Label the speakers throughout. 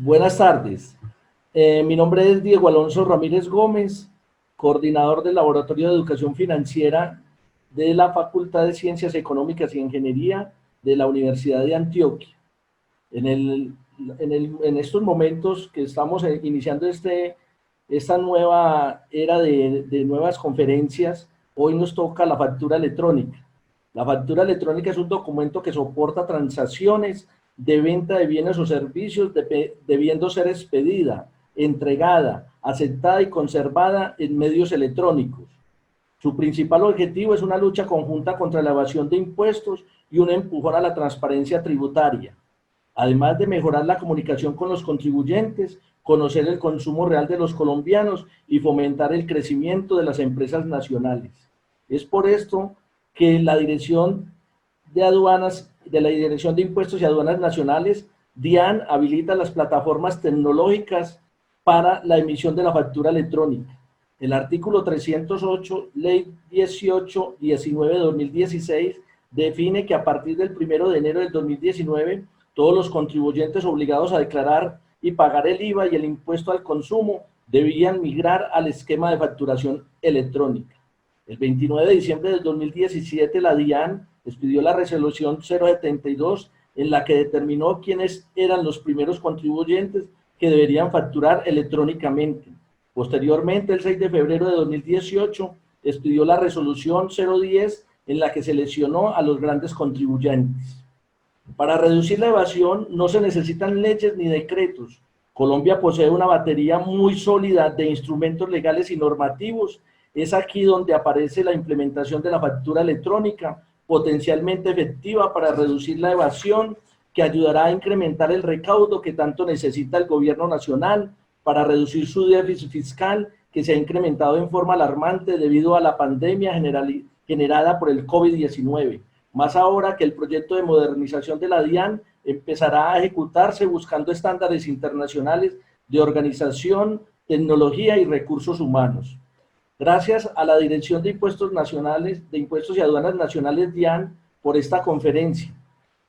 Speaker 1: Buenas tardes. Mi nombre es Diego Alonso Ramírez Gómez, coordinador del Laboratorio de Educación Financiera de la Facultad de Ciencias Económicas y Ingeniería de la Universidad de Antioquia. En estos momentos que estamos iniciando esta nueva era de nuevas conferencias, hoy nos toca la factura electrónica. La factura electrónica es un documento que soporta transacciones de venta de bienes o servicios debiendo ser expedida, entregada, aceptada y conservada en medios electrónicos. Su principal objetivo es una lucha conjunta contra la evasión de impuestos y un empujón a la transparencia tributaria. Además de mejorar la comunicación con los contribuyentes, conocer el consumo real de los colombianos y fomentar el crecimiento de las empresas nacionales. Es por esto que la Dirección de Aduanas, de la Dirección de Impuestos y Aduanas Nacionales, DIAN, habilita las plataformas tecnológicas para la emisión de la factura electrónica. El artículo 308, Ley 1819 de 2016, define que a partir del 1 de enero del 2019, todos los contribuyentes obligados a declarar y pagar el IVA y el impuesto al consumo debían migrar al esquema de facturación electrónica. El 29 de diciembre del 2017, la DIAN expidió la resolución 072 en la que determinó quiénes eran los primeros contribuyentes que deberían facturar electrónicamente. Posteriormente, el 6 de febrero de 2018, expidió la resolución 010 en la que seleccionó a los grandes contribuyentes. Para reducir la evasión no se necesitan leyes ni decretos. Colombia posee una batería muy sólida de instrumentos legales y normativos. Es aquí donde aparece la implementación de la factura electrónica, potencialmente efectiva para reducir la evasión, que ayudará a incrementar el recaudo que tanto necesita el gobierno nacional para reducir su déficit fiscal, que se ha incrementado en forma alarmante debido a la pandemia generada por el COVID-19. Más ahora que el proyecto de modernización de la DIAN empezará a ejecutarse buscando estándares internacionales de organización, tecnología y recursos humanos. Gracias a la Dirección de Impuestos Nacionales, de Impuestos y Aduanas Nacionales DIAN por esta conferencia.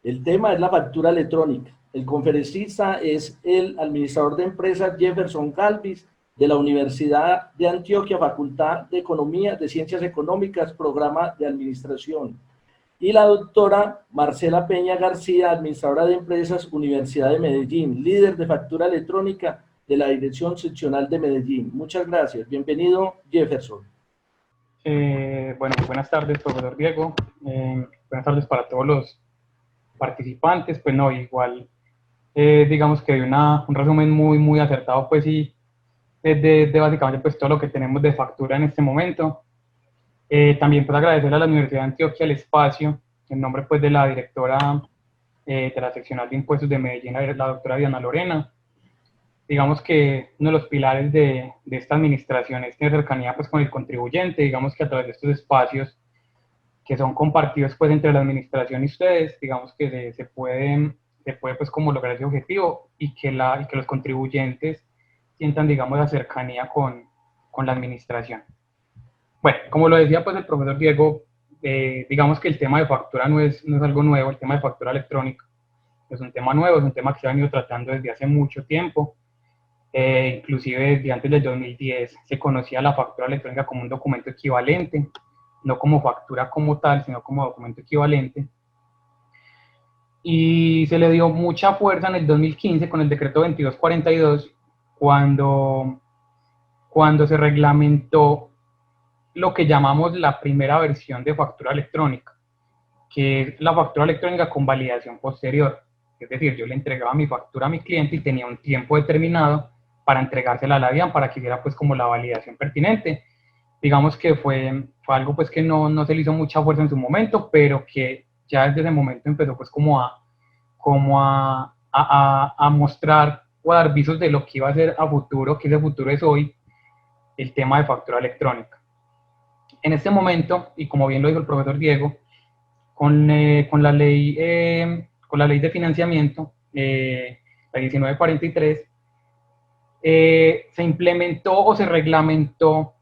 Speaker 1: El tema es la factura electrónica. El conferencista es el administrador de empresas Jefferson Galvis, de la Universidad de Antioquia, Facultad de Economía, de Ciencias Económicas, Programa de Administración. Y la doctora Marcela Peña García, administradora de empresas, Universidad de Medellín, líder de factura electrónica de la Dirección Seccional de Medellín. Muchas gracias. Bienvenido, Jefferson.
Speaker 2: Bueno, buenas tardes, profesor Diego. Buenas tardes para todos los participantes. Pues no, igual, digamos que un resumen muy acertado, pues sí, de básicamente pues todo lo que tenemos de factura en este momento. También pues agradecerle a la Universidad de Antioquia el espacio, en nombre pues de la directora de la seccional de impuestos de Medellín, la doctora Diana Lorena. Digamos que uno de los pilares de esta administración es tener cercanía pues con el contribuyente. Digamos que a través de estos espacios que son compartidos pues entre la administración y ustedes, digamos que se puede pues como lograr ese objetivo y que los contribuyentes sientan, digamos, la cercanía con la administración. Bueno, como lo decía pues el profesor Diego, digamos que el tema de factura no es algo nuevo. El tema de factura electrónica es un tema nuevo, es un tema que se ha venido tratando desde hace mucho tiempo. Inclusive desde antes del 2010 se conocía la factura electrónica como un documento equivalente, no como factura como tal, sino como documento equivalente. Y se le dio mucha fuerza en el 2015 con el decreto 2242, cuando se reglamentó lo que llamamos la primera versión de factura electrónica, que es la factura electrónica con validación posterior. Es decir, yo le entregaba mi factura a mi cliente y tenía un tiempo determinado para entregársela a la DIAN para que hiciera pues como la validación pertinente. Digamos que fue algo pues que no se le hizo mucha fuerza en su momento, pero que ya desde ese momento empezó pues como a mostrar o a dar visos de lo que iba a ser a futuro, que ese futuro es hoy, el tema de factura electrónica. En este momento, y como bien lo dijo el profesor Diego, con la ley de financiamiento, la 1943, se implementó o se reglamentó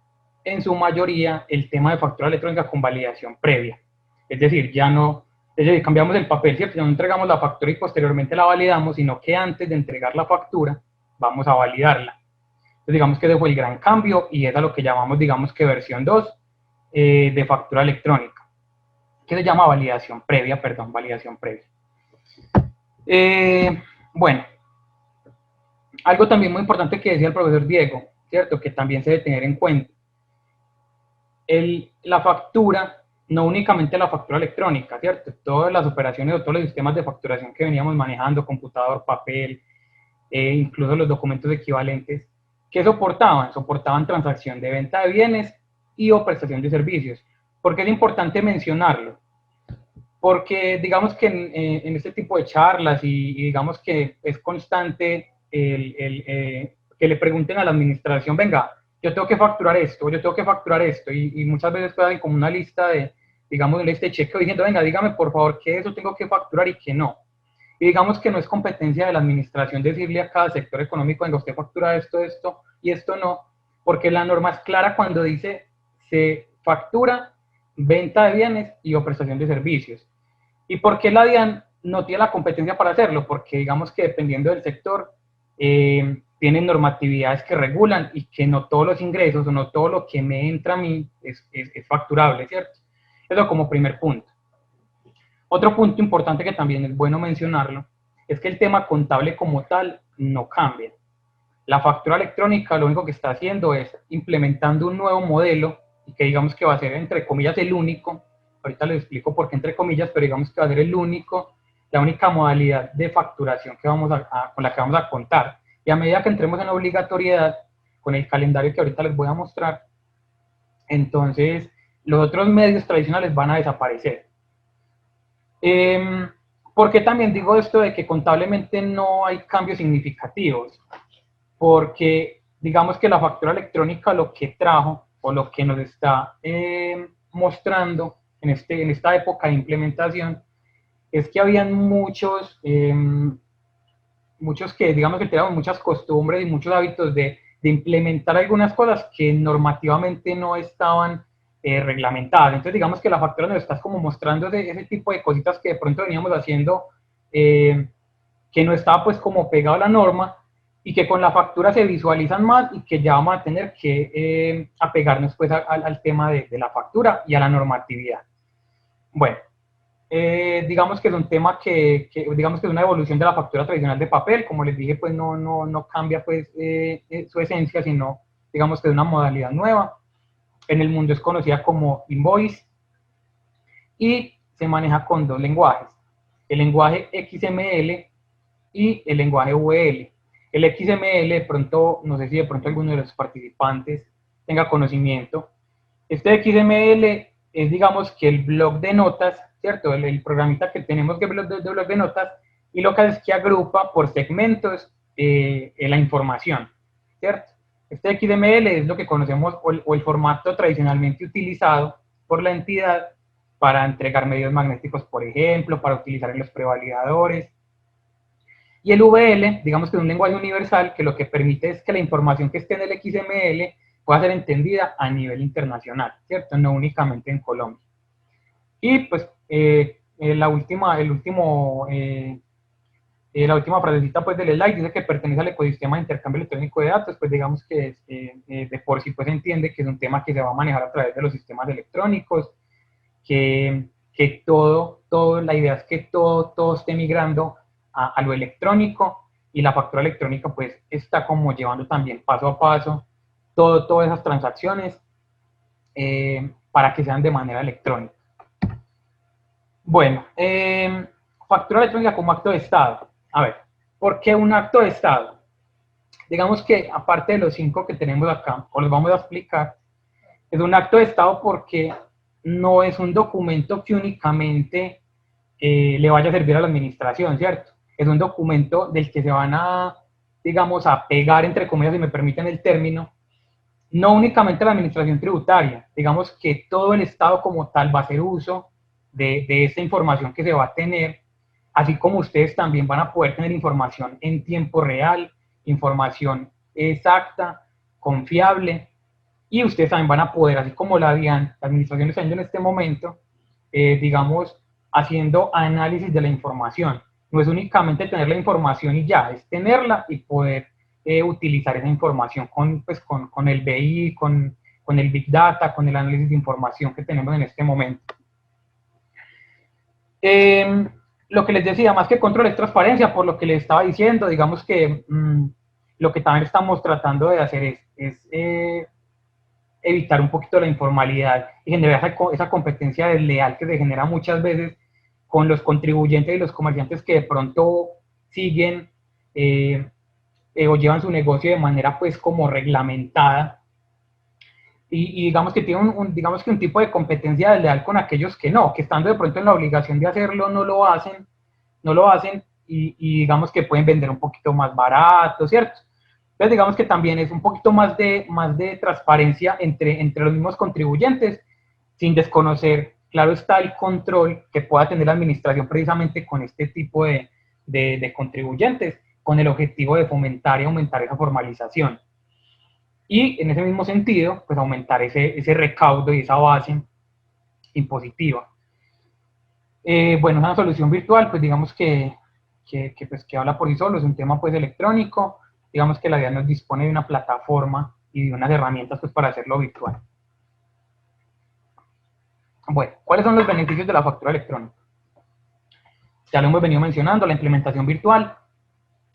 Speaker 2: en su mayoría el tema de factura electrónica con validación previa. Es decir, ya no Entonces, cambiamos el papel, ¿cierto? No entregamos la factura y posteriormente la validamos, sino que antes de entregar la factura, vamos a validarla. Entonces, digamos que ese fue el gran cambio y es a lo que llamamos, digamos que versión 2 de factura electrónica, que se llama validación previa, perdón, validación previa. Bueno, algo también muy importante que decía el profesor Diego, ¿cierto? Que también se debe tener en cuenta. La factura, no únicamente la factura electrónica, ¿cierto? Todas las operaciones o todos los sistemas de facturación que veníamos manejando, computador, papel, incluso los documentos equivalentes, ¿qué soportaban? Soportaban transacción de venta de bienes y o prestación de servicios. ¿Por qué es importante mencionarlo? Porque digamos que en este tipo de charlas y digamos que es constante que le pregunten a la administración, venga, yo tengo que facturar esto, yo tengo que facturar esto, y muchas veces pueden como una lista de, digamos, una lista de chequeo diciendo, venga, dígame por favor qué eso tengo que facturar y qué no. Y digamos que no es competencia de la administración decirle a cada sector económico, venga, usted factura esto, esto y esto no, porque la norma es clara cuando dice se factura venta de bienes y o prestación de servicios. ¿Y por qué la DIAN no tiene la competencia para hacerlo? Porque digamos que dependiendo del sector, tienen normatividades que regulan y que no todos los ingresos o no todo lo que me entra a mí es facturable, ¿cierto? Eso como primer punto. Otro punto importante que también es bueno mencionarlo es que el tema contable como tal no cambia. La factura electrónica lo único que está haciendo es implementando un nuevo modelo y que digamos que va a ser entre comillas el único. Ahorita les explico por qué entre comillas, pero digamos que va a ser el único, la única modalidad de facturación que con la que vamos a contar. Y a medida que entremos en la obligatoriedad, con el calendario que ahorita les voy a mostrar, entonces los otros medios tradicionales van a desaparecer. ¿Por qué también digo esto de que contablemente no hay cambios significativos? Porque digamos que la factura electrónica lo que trajo o lo que nos está mostrando en esta época de implementación es que habían muchos que digamos que tenían muchas costumbres y muchos hábitos de implementar algunas cosas que normativamente no estaban reglamentadas. Entonces digamos que la factura nos está como mostrando ese tipo de cositas que de pronto veníamos haciendo que no estaba pues como pegado a la norma y que con la factura se visualizan más y que ya vamos a tener que apegarnos pues al tema de la factura y a la normatividad. Bueno, digamos que es un tema que digamos que es una evolución de la factura tradicional de papel, como les dije pues no cambia pues su esencia, sino digamos que es una modalidad nueva. En el mundo es conocida como invoice y se maneja con dos lenguajes, el lenguaje XML y el lenguaje VL. El XML, de pronto, no sé si de pronto alguno de los participantes tenga conocimiento. Este XML es, digamos, que el blog de notas, ¿cierto? El programita que tenemos que blog de notas, y lo que es que agrupa por segmentos la información, ¿cierto? Este XML es lo que conocemos o el formato tradicionalmente utilizado por la entidad para entregar medios magnéticos, por ejemplo, para utilizar en los prevalidadores. Y el VL, digamos que es un lenguaje universal que lo que permite es que la información que esté en el XML pueda ser entendida a nivel internacional, ¿cierto? No únicamente en Colombia. Y pues la última frasecita pues del slide dice que pertenece al ecosistema de intercambio electrónico de datos, pues digamos que de por sí pues se entiende que es un tema que se va a manejar a través de los sistemas electrónicos, que la idea es que todo esté migrando a lo electrónico, y la factura electrónica pues está como llevando también paso a paso todas esas transacciones para que sean de manera electrónica. Bueno, factura electrónica como acto de Estado. A ver, ¿por qué un acto de Estado? Digamos que aparte de los 5 que tenemos acá, os los vamos a explicar, es un acto de Estado porque no es un documento que únicamente le vaya a servir a la administración, ¿cierto? Es un documento del que se van a, digamos, a pegar, entre comillas, si me permiten el término, no únicamente la administración tributaria, digamos que todo el Estado como tal va a hacer uso de esta información que se va a tener, así como ustedes también van a poder tener información en tiempo real, información exacta, confiable, y ustedes también van a poder, así como la DIAN, la administración está haciendo en este momento, digamos, haciendo análisis de la información. No es únicamente tener la información y ya, es tenerla y poder utilizar esa información con el BI, con el Big Data, con el análisis de información que tenemos en este momento. Lo que les decía, más que control es transparencia, por lo que les estaba diciendo, digamos que lo que también estamos tratando de hacer es evitar un poquito la informalidad y generar esa competencia desleal que se genera muchas veces con los contribuyentes y los comerciantes que de pronto siguen o llevan su negocio de manera pues como reglamentada y digamos que tiene digamos que un tipo de competencia desleal con aquellos que no, que estando de pronto en la obligación de hacerlo no lo hacen y digamos que pueden vender un poquito más barato, ¿cierto? Entonces digamos que también es un poquito más de transparencia entre los mismos contribuyentes, sin desconocer, claro está, el control que pueda tener la administración precisamente con este tipo de contribuyentes, con el objetivo de fomentar y aumentar esa formalización. Y en ese mismo sentido, pues aumentar ese recaudo y esa base impositiva. Bueno, una solución virtual, pues digamos que habla por sí solo, es un tema pues electrónico, digamos que la DIAN nos dispone de una plataforma y de unas herramientas pues para hacerlo virtual. Bueno, ¿cuáles son los beneficios de la factura electrónica? Ya lo hemos venido mencionando, la implementación virtual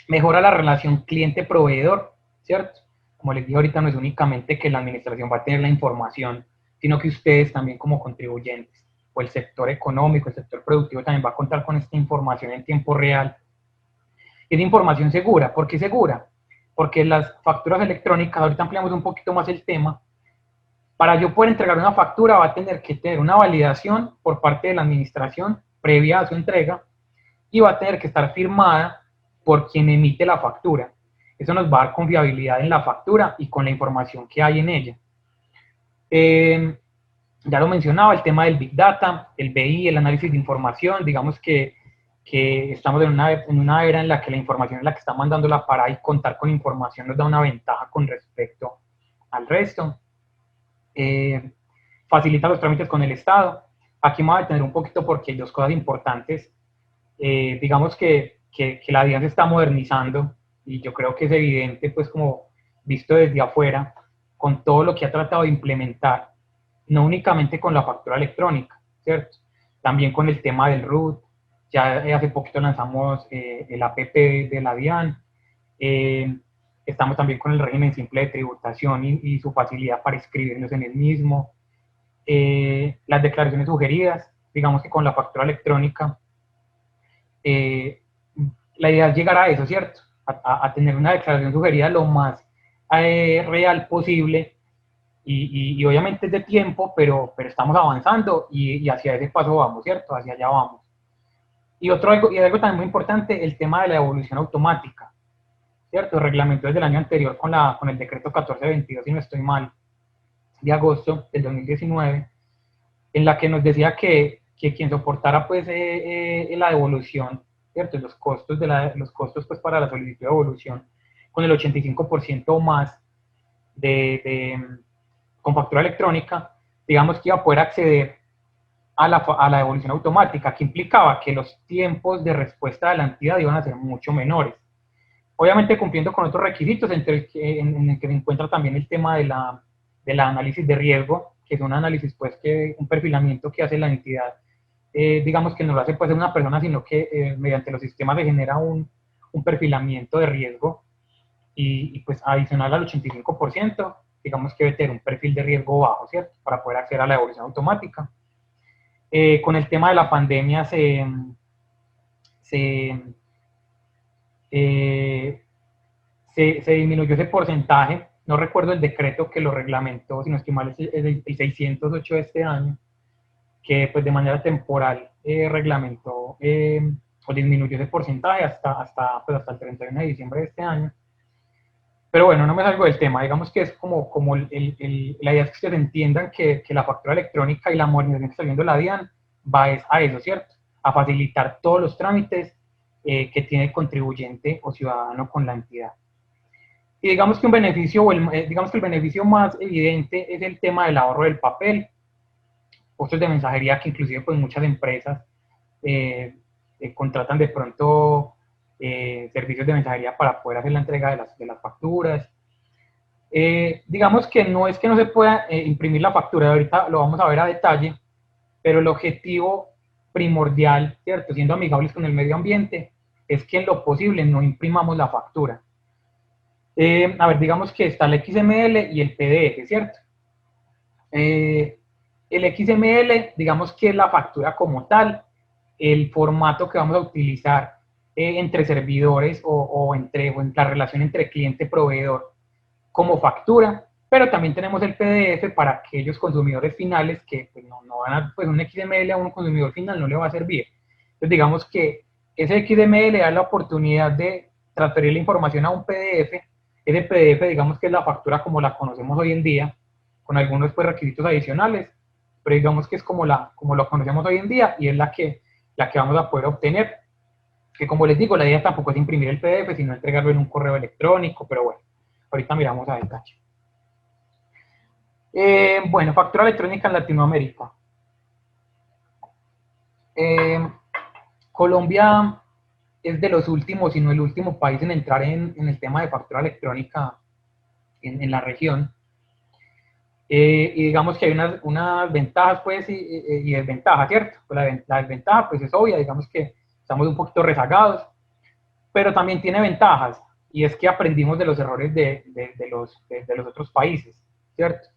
Speaker 2: mejora la relación cliente-proveedor, ¿cierto? Como les dije ahorita, no es únicamente que la administración va a tener la información, sino que ustedes también como contribuyentes, o el sector económico, el sector productivo también va a contar con esta información en tiempo real. Y es información segura. ¿Por qué segura? Porque las facturas electrónicas, ahorita ampliamos un poquito más el tema, para yo poder entregar una factura va a tener que tener una validación por parte de la administración previa a su entrega y va a tener que estar firmada por quien emite la factura. Eso nos va a dar confiabilidad en la factura y con la información que hay en ella. Ya lo mencionaba, el tema del Big Data, el BI, el análisis de información, digamos que estamos en una era en la que la información es la que está mandando la parada y contar con información nos da una ventaja con respecto al resto. Facilita los trámites con el Estado. Aquí me voy a detener un poquito porque hay dos cosas importantes. Digamos que la DIAN se está modernizando y yo creo que es evidente, pues como visto desde afuera, con todo lo que ha tratado de implementar, no únicamente con la factura electrónica, ¿cierto? También con el tema del RUT, ya hace poquito lanzamos el APP de la DIAN, estamos también con el régimen simple de tributación y su facilidad para inscribirnos en el mismo, las declaraciones sugeridas, digamos que con la factura electrónica, la idea es llegar a eso, ¿cierto? A tener una declaración sugerida lo más real posible y obviamente es de tiempo, pero estamos avanzando y hacia ese paso vamos, ¿cierto? Hacia allá vamos. Y algo también muy importante, el tema de la devolución automática, ¿cierto? El reglamento desde el año anterior con el decreto 1422, si no estoy mal, de agosto del 2019, en la que nos decía que quien soportara pues la devolución, ¿cierto? Los costos pues para la solicitud de devolución con el 85% o más con factura electrónica, digamos que iba a poder acceder a la devolución automática, que implicaba que los tiempos de respuesta de la entidad iban a ser mucho menores. Obviamente cumpliendo con otros requisitos, en el que se encuentra también el tema del análisis de riesgo, que es un análisis, pues, un perfilamiento que hace la entidad. Digamos que no lo hace pues una persona, sino que mediante los sistemas se genera un perfilamiento de riesgo y pues adicional al 85%, digamos que debe tener un perfil de riesgo bajo, ¿cierto? Para poder acceder a la devolución automática. Con el tema de la pandemia se disminuyó ese porcentaje, no recuerdo el decreto que lo reglamentó, si no estoy mal, es el 608 de este año, que pues de manera temporal reglamentó o disminuyó ese porcentaje hasta el 31 de diciembre de este año. Pero bueno, no me salgo del tema, digamos que es como la idea es que ustedes entiendan que la factura electrónica y la modernización que está viendo la DIAN va a eso, ¿cierto? A facilitar todos los trámites que tiene el contribuyente o ciudadano con la entidad. Y digamos que digamos que el beneficio más evidente es el tema del ahorro del papel, costos de mensajería que inclusive pues muchas empresas contratan de pronto servicios de mensajería para poder hacer la entrega de las facturas. Digamos que no es que no se pueda imprimir la factura, ahorita lo vamos a ver a detalle, pero el objetivo primordial, ¿cierto? Siendo amigables con el medio ambiente, es que en lo posible no imprimamos la factura. A ver, digamos que está el XML y el PDF, ¿cierto? El XML, digamos que es la factura como tal, el formato que vamos a utilizar entre servidores o en la relación entre cliente y proveedor como factura, pero también tenemos el PDF para aquellos consumidores finales que pues, no van a, pues un XML a un consumidor final no le va a servir. Entonces digamos que ese XML da la oportunidad de transferir la información a un PDF. Ese PDF digamos que es la factura como la conocemos hoy en día, con algunos pues, requisitos adicionales, pero digamos que es como lo conocemos hoy en día y es la que vamos a poder obtener. Que como les digo, la idea tampoco es imprimir el PDF, sino entregarlo en un correo electrónico, pero bueno, ahorita miramos a detalle. Bueno, factura electrónica en Latinoamérica. Colombia es de los últimos, si no el último país en entrar en el tema de factura electrónica en la región. Y digamos que hay unas ventajas pues y desventajas, ¿cierto? Pues la desventaja pues es obvia, digamos que estamos un poquito rezagados, pero también tiene ventajas, y es que aprendimos de los errores de los otros países, ¿cierto?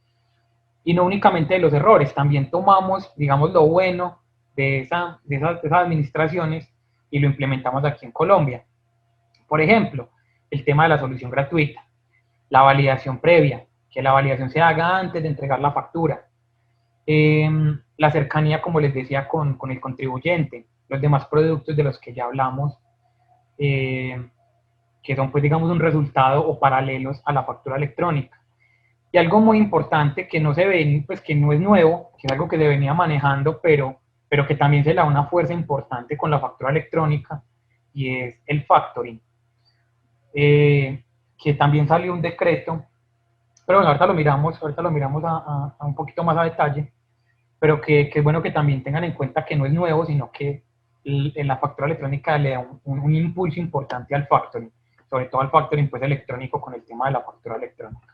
Speaker 2: Y no únicamente de los errores, también tomamos, digamos, lo bueno de esas administraciones y lo implementamos aquí en Colombia. Por ejemplo, el tema de la solución gratuita, la validación previa, que la validación se haga antes de entregar la factura, la cercanía, como les decía, con el contribuyente, los demás productos de los que ya hablamos, que son, pues, digamos, un resultado o paralelos a la factura electrónica. Y algo muy importante que no se ve, pues que no es nuevo, que es algo que se venía manejando, pero que también se le da una fuerza importante con la factura electrónica, y es el factoring, que también salió un decreto, pero bueno, ahorita lo miramos a un poquito más a detalle, pero que es bueno que también tengan en cuenta que no es nuevo, sino que en la factura electrónica le da un impulso importante al factoring, sobre todo al factoring pues electrónico con el tema de la factura electrónica.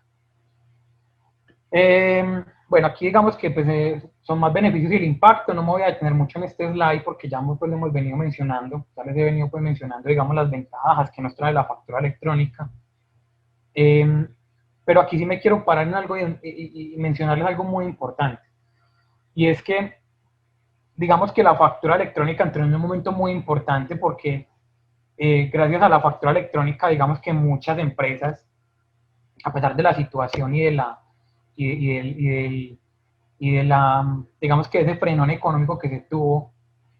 Speaker 2: Bueno, aquí digamos que pues, son más beneficios y el impacto. No me voy a detener mucho en este slide porque ya pues, hemos venido mencionando, ya les he venido pues, mencionando, digamos, las ventajas que nos trae la factura electrónica. Pero aquí sí me quiero parar en algo y mencionarles algo muy importante. Y es que, digamos que la factura electrónica entró en un momento muy importante porque gracias a la factura electrónica, digamos que muchas empresas, a pesar de la situación y de la, digamos que ese frenón económico que se tuvo,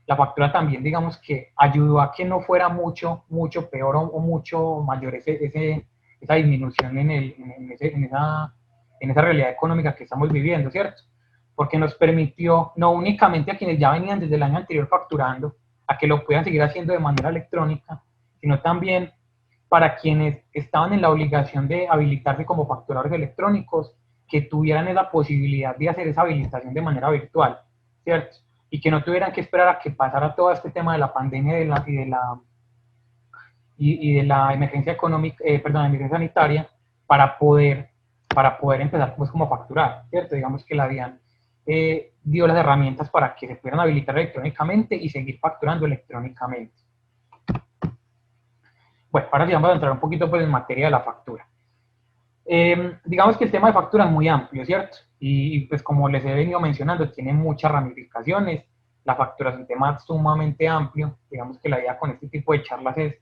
Speaker 2: la factura también, digamos que ayudó a que no fuera mucho peor o mucho mayor esa disminución en esa realidad económica que estamos viviendo, ¿cierto? Porque nos permitió, no únicamente a quienes ya venían desde el año anterior facturando, a que lo puedan seguir haciendo de manera electrónica, sino también para quienes estaban en la obligación de habilitarse como facturadores electrónicos, que tuvieran esa posibilidad de hacer esa habilitación de manera virtual, ¿cierto? Y que no tuvieran que esperar a que pasara todo este tema de la pandemia y de la emergencia económica, emergencia sanitaria, para poder empezar pues como a facturar, ¿cierto? Digamos que la DIAN dio las herramientas para que se pudieran habilitar electrónicamente y seguir facturando electrónicamente. Bueno, ahora sí vamos a entrar un poquito pues en materia de la factura. Digamos que el tema de factura es muy amplio, ¿cierto? Y pues como les he venido mencionando, tiene muchas ramificaciones. La factura es un tema sumamente amplio. Digamos que la idea con este tipo de charlas es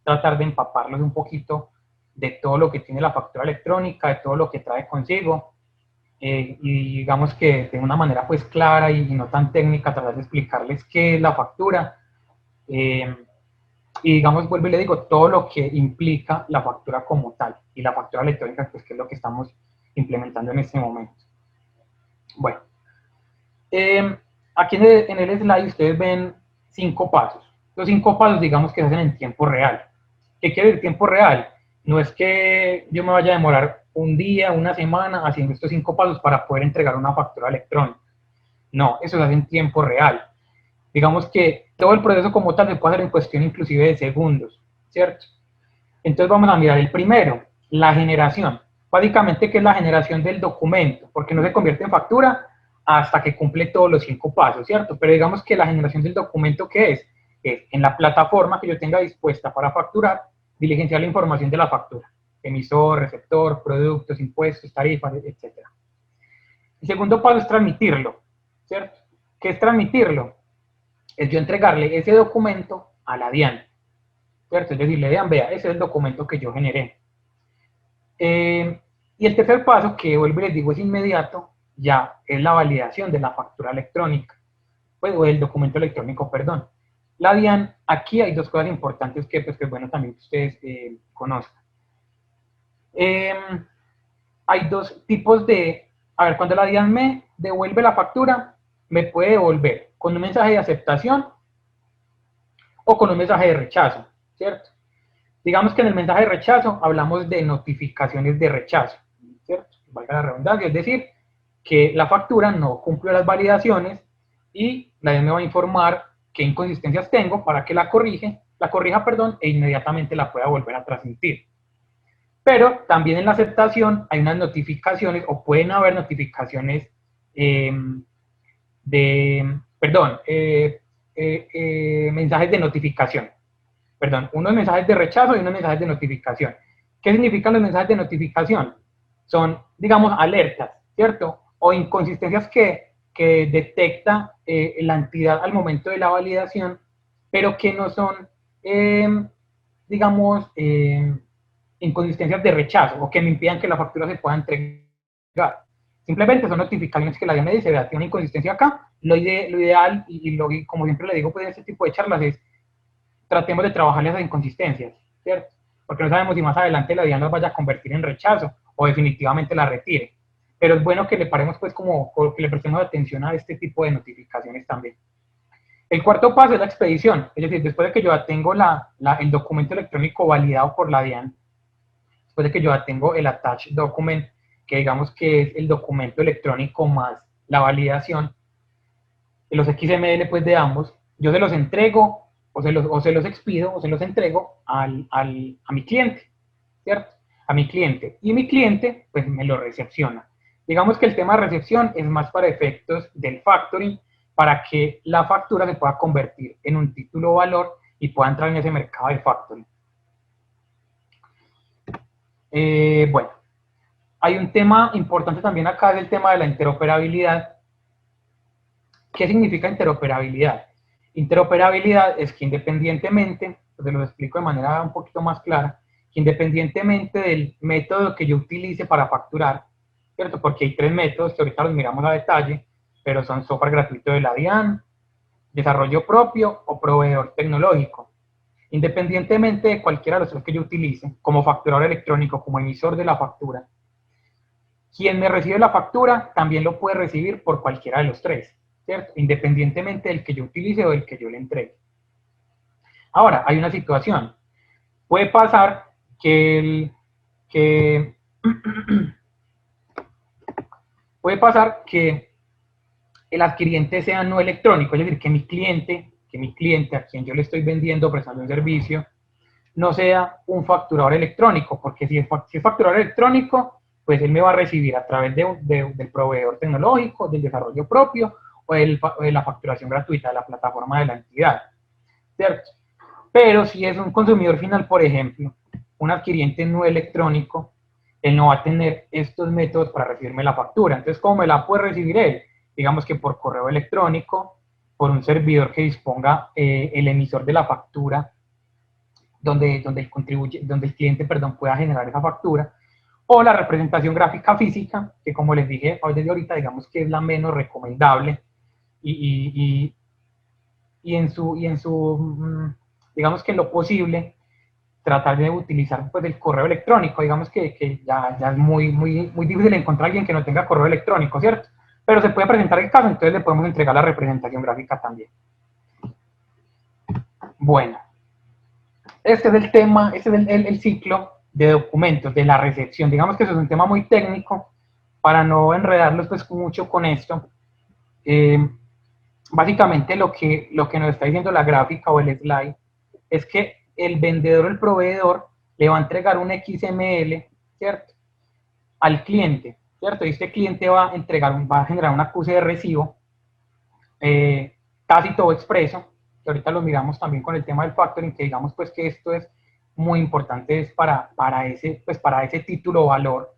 Speaker 2: tratar de empaparlos un poquito de todo lo que tiene la factura electrónica, de todo lo que trae consigo. Y digamos que de una manera pues clara y no tan técnica, tratar de explicarles qué es la factura. Y digamos, vuelvo y le digo, todo lo que implica la factura como tal, y la factura electrónica, pues que es lo que estamos implementando en este momento. Bueno, aquí en el slide ustedes ven 5 pasos. Los 5 pasos, digamos, que se hacen en tiempo real. ¿Qué quiere decir tiempo real? No es que yo me vaya a demorar un día, una semana haciendo estos 5 pasos para poder entregar una factura electrónica. No, eso se hace en tiempo real. Digamos que todo el proceso como tal se puede hacer en cuestión inclusive de segundos, ¿cierto? Entonces vamos a mirar el primero, la generación. Básicamente, ¿qué es la generación del documento? Porque no se convierte en factura hasta que cumple todos los 5 pasos, ¿cierto? Pero digamos que la generación del documento, ¿qué es? Es en la plataforma que yo tenga dispuesta para facturar, diligenciar la información de la factura. Emisor, receptor, productos, impuestos, tarifas, etc. El segundo paso es transmitirlo, ¿cierto? ¿Qué es transmitirlo? Es yo entregarle ese documento a la DIAN, ¿cierto? Es decir, le DIAN, vea, ese es el documento que yo generé. Y el tercer paso, que vuelvo y les digo es inmediato, ya es la validación de la factura electrónica, pues, o del documento electrónico, perdón. La DIAN, aquí hay dos cosas importantes que, pues, que es bueno también que ustedes conozcan. Hay dos tipos de, a ver, cuando la DIAN me devuelve la factura, me puede devolver con un mensaje de aceptación o con un mensaje de rechazo, ¿cierto? Digamos que en el mensaje de rechazo hablamos de notificaciones de rechazo, ¿cierto? Valga la redundancia, es decir, que la factura no cumple las validaciones y la DIAN me va a informar qué inconsistencias tengo para que la corrija, e inmediatamente la pueda volver a transmitir. Pero también en la aceptación hay unas notificaciones, o pueden haber notificaciones mensajes de notificación. Perdón, unos mensajes de rechazo y unos mensajes de notificación. ¿Qué significan los mensajes de notificación? Son, digamos, alertas, ¿cierto? O inconsistencias que detecta la entidad al momento de la validación, pero que no son, digamos, inconsistencias de rechazo o que me impidan que la factura se pueda entregar. Simplemente son notificaciones que la DIAN me dice, vea, tiene una inconsistencia acá. Lo ideal, y como siempre le digo, pues en este tipo de charlas es, tratemos de trabajar esas inconsistencias, ¿cierto? Porque no sabemos si más adelante la DIAN nos vaya a convertir en rechazo o definitivamente la retire. Pero es bueno que le paremos, pues, que le prestemos atención a este tipo de notificaciones también. El cuarto paso es la expedición, es decir, después de que yo ya tengo el documento electrónico validado por la DIAN, después de que yo ya tengo el attached document, que digamos que es el documento electrónico más la validación, los XML pues de ambos, yo se los entrego o se los expido o se los entrego a mi cliente, ¿cierto? A mi cliente. Y mi cliente pues me lo recepciona. Digamos que el tema de recepción es más para efectos del factoring, para que la factura se pueda convertir en un título valor y pueda entrar en ese mercado de factoring. Bueno, hay un tema importante también acá, es el tema de la interoperabilidad. ¿Qué significa interoperabilidad? Interoperabilidad es que independientemente, pues lo explico de manera un poquito más clara, que independientemente del método que yo utilice para facturar, ¿cierto? Porque hay 3 métodos que ahorita los miramos a detalle, pero son software gratuito de la DIAN, desarrollo propio o proveedor tecnológico. Independientemente de cualquiera de los 3 que yo utilice, como facturador electrónico, como emisor de la factura, quien me recibe la factura también lo puede recibir por cualquiera de los 3, ¿cierto? Independientemente del que yo utilice o del que yo le entregue. Ahora, hay una situación. Puede pasar que el adquiriente sea no electrónico, es decir, que mi cliente a quien yo le estoy vendiendo, prestando un servicio, no sea un facturador electrónico, porque si es facturador electrónico, pues él me va a recibir a través del proveedor tecnológico, del desarrollo propio o de la facturación gratuita de la plataforma de la entidad, ¿cierto? Pero si es un consumidor final, por ejemplo, un adquiriente no electrónico, él no va a tener estos métodos para recibirme la factura. Entonces, ¿cómo me la puede recibir él? Digamos que por correo electrónico, por un servidor que disponga el emisor de la factura, donde el cliente, perdón, pueda generar esa factura, o la representación gráfica física, que como les dije desde ahorita, digamos que es la menos recomendable, y digamos que en lo posible, tratar de utilizar pues el correo electrónico. Digamos que ya es muy difícil encontrar a alguien que no tenga correo electrónico, ¿cierto? Pero se puede presentar el caso, entonces le podemos entregar la representación gráfica también. Bueno, este es el tema, este es el ciclo de documentos, de la recepción. Digamos que eso es un tema muy técnico, para no enredarlos pues mucho con esto. básicamente lo que nos está diciendo la gráfica o el slide es que el vendedor o el proveedor le va a entregar un XML, ¿cierto?, al cliente, ¿cierto? Y este cliente va a generar un acuse de recibo tácito o expreso, que ahorita lo miramos también con el tema del factoring, que digamos pues que esto es muy importante es para ese título o valor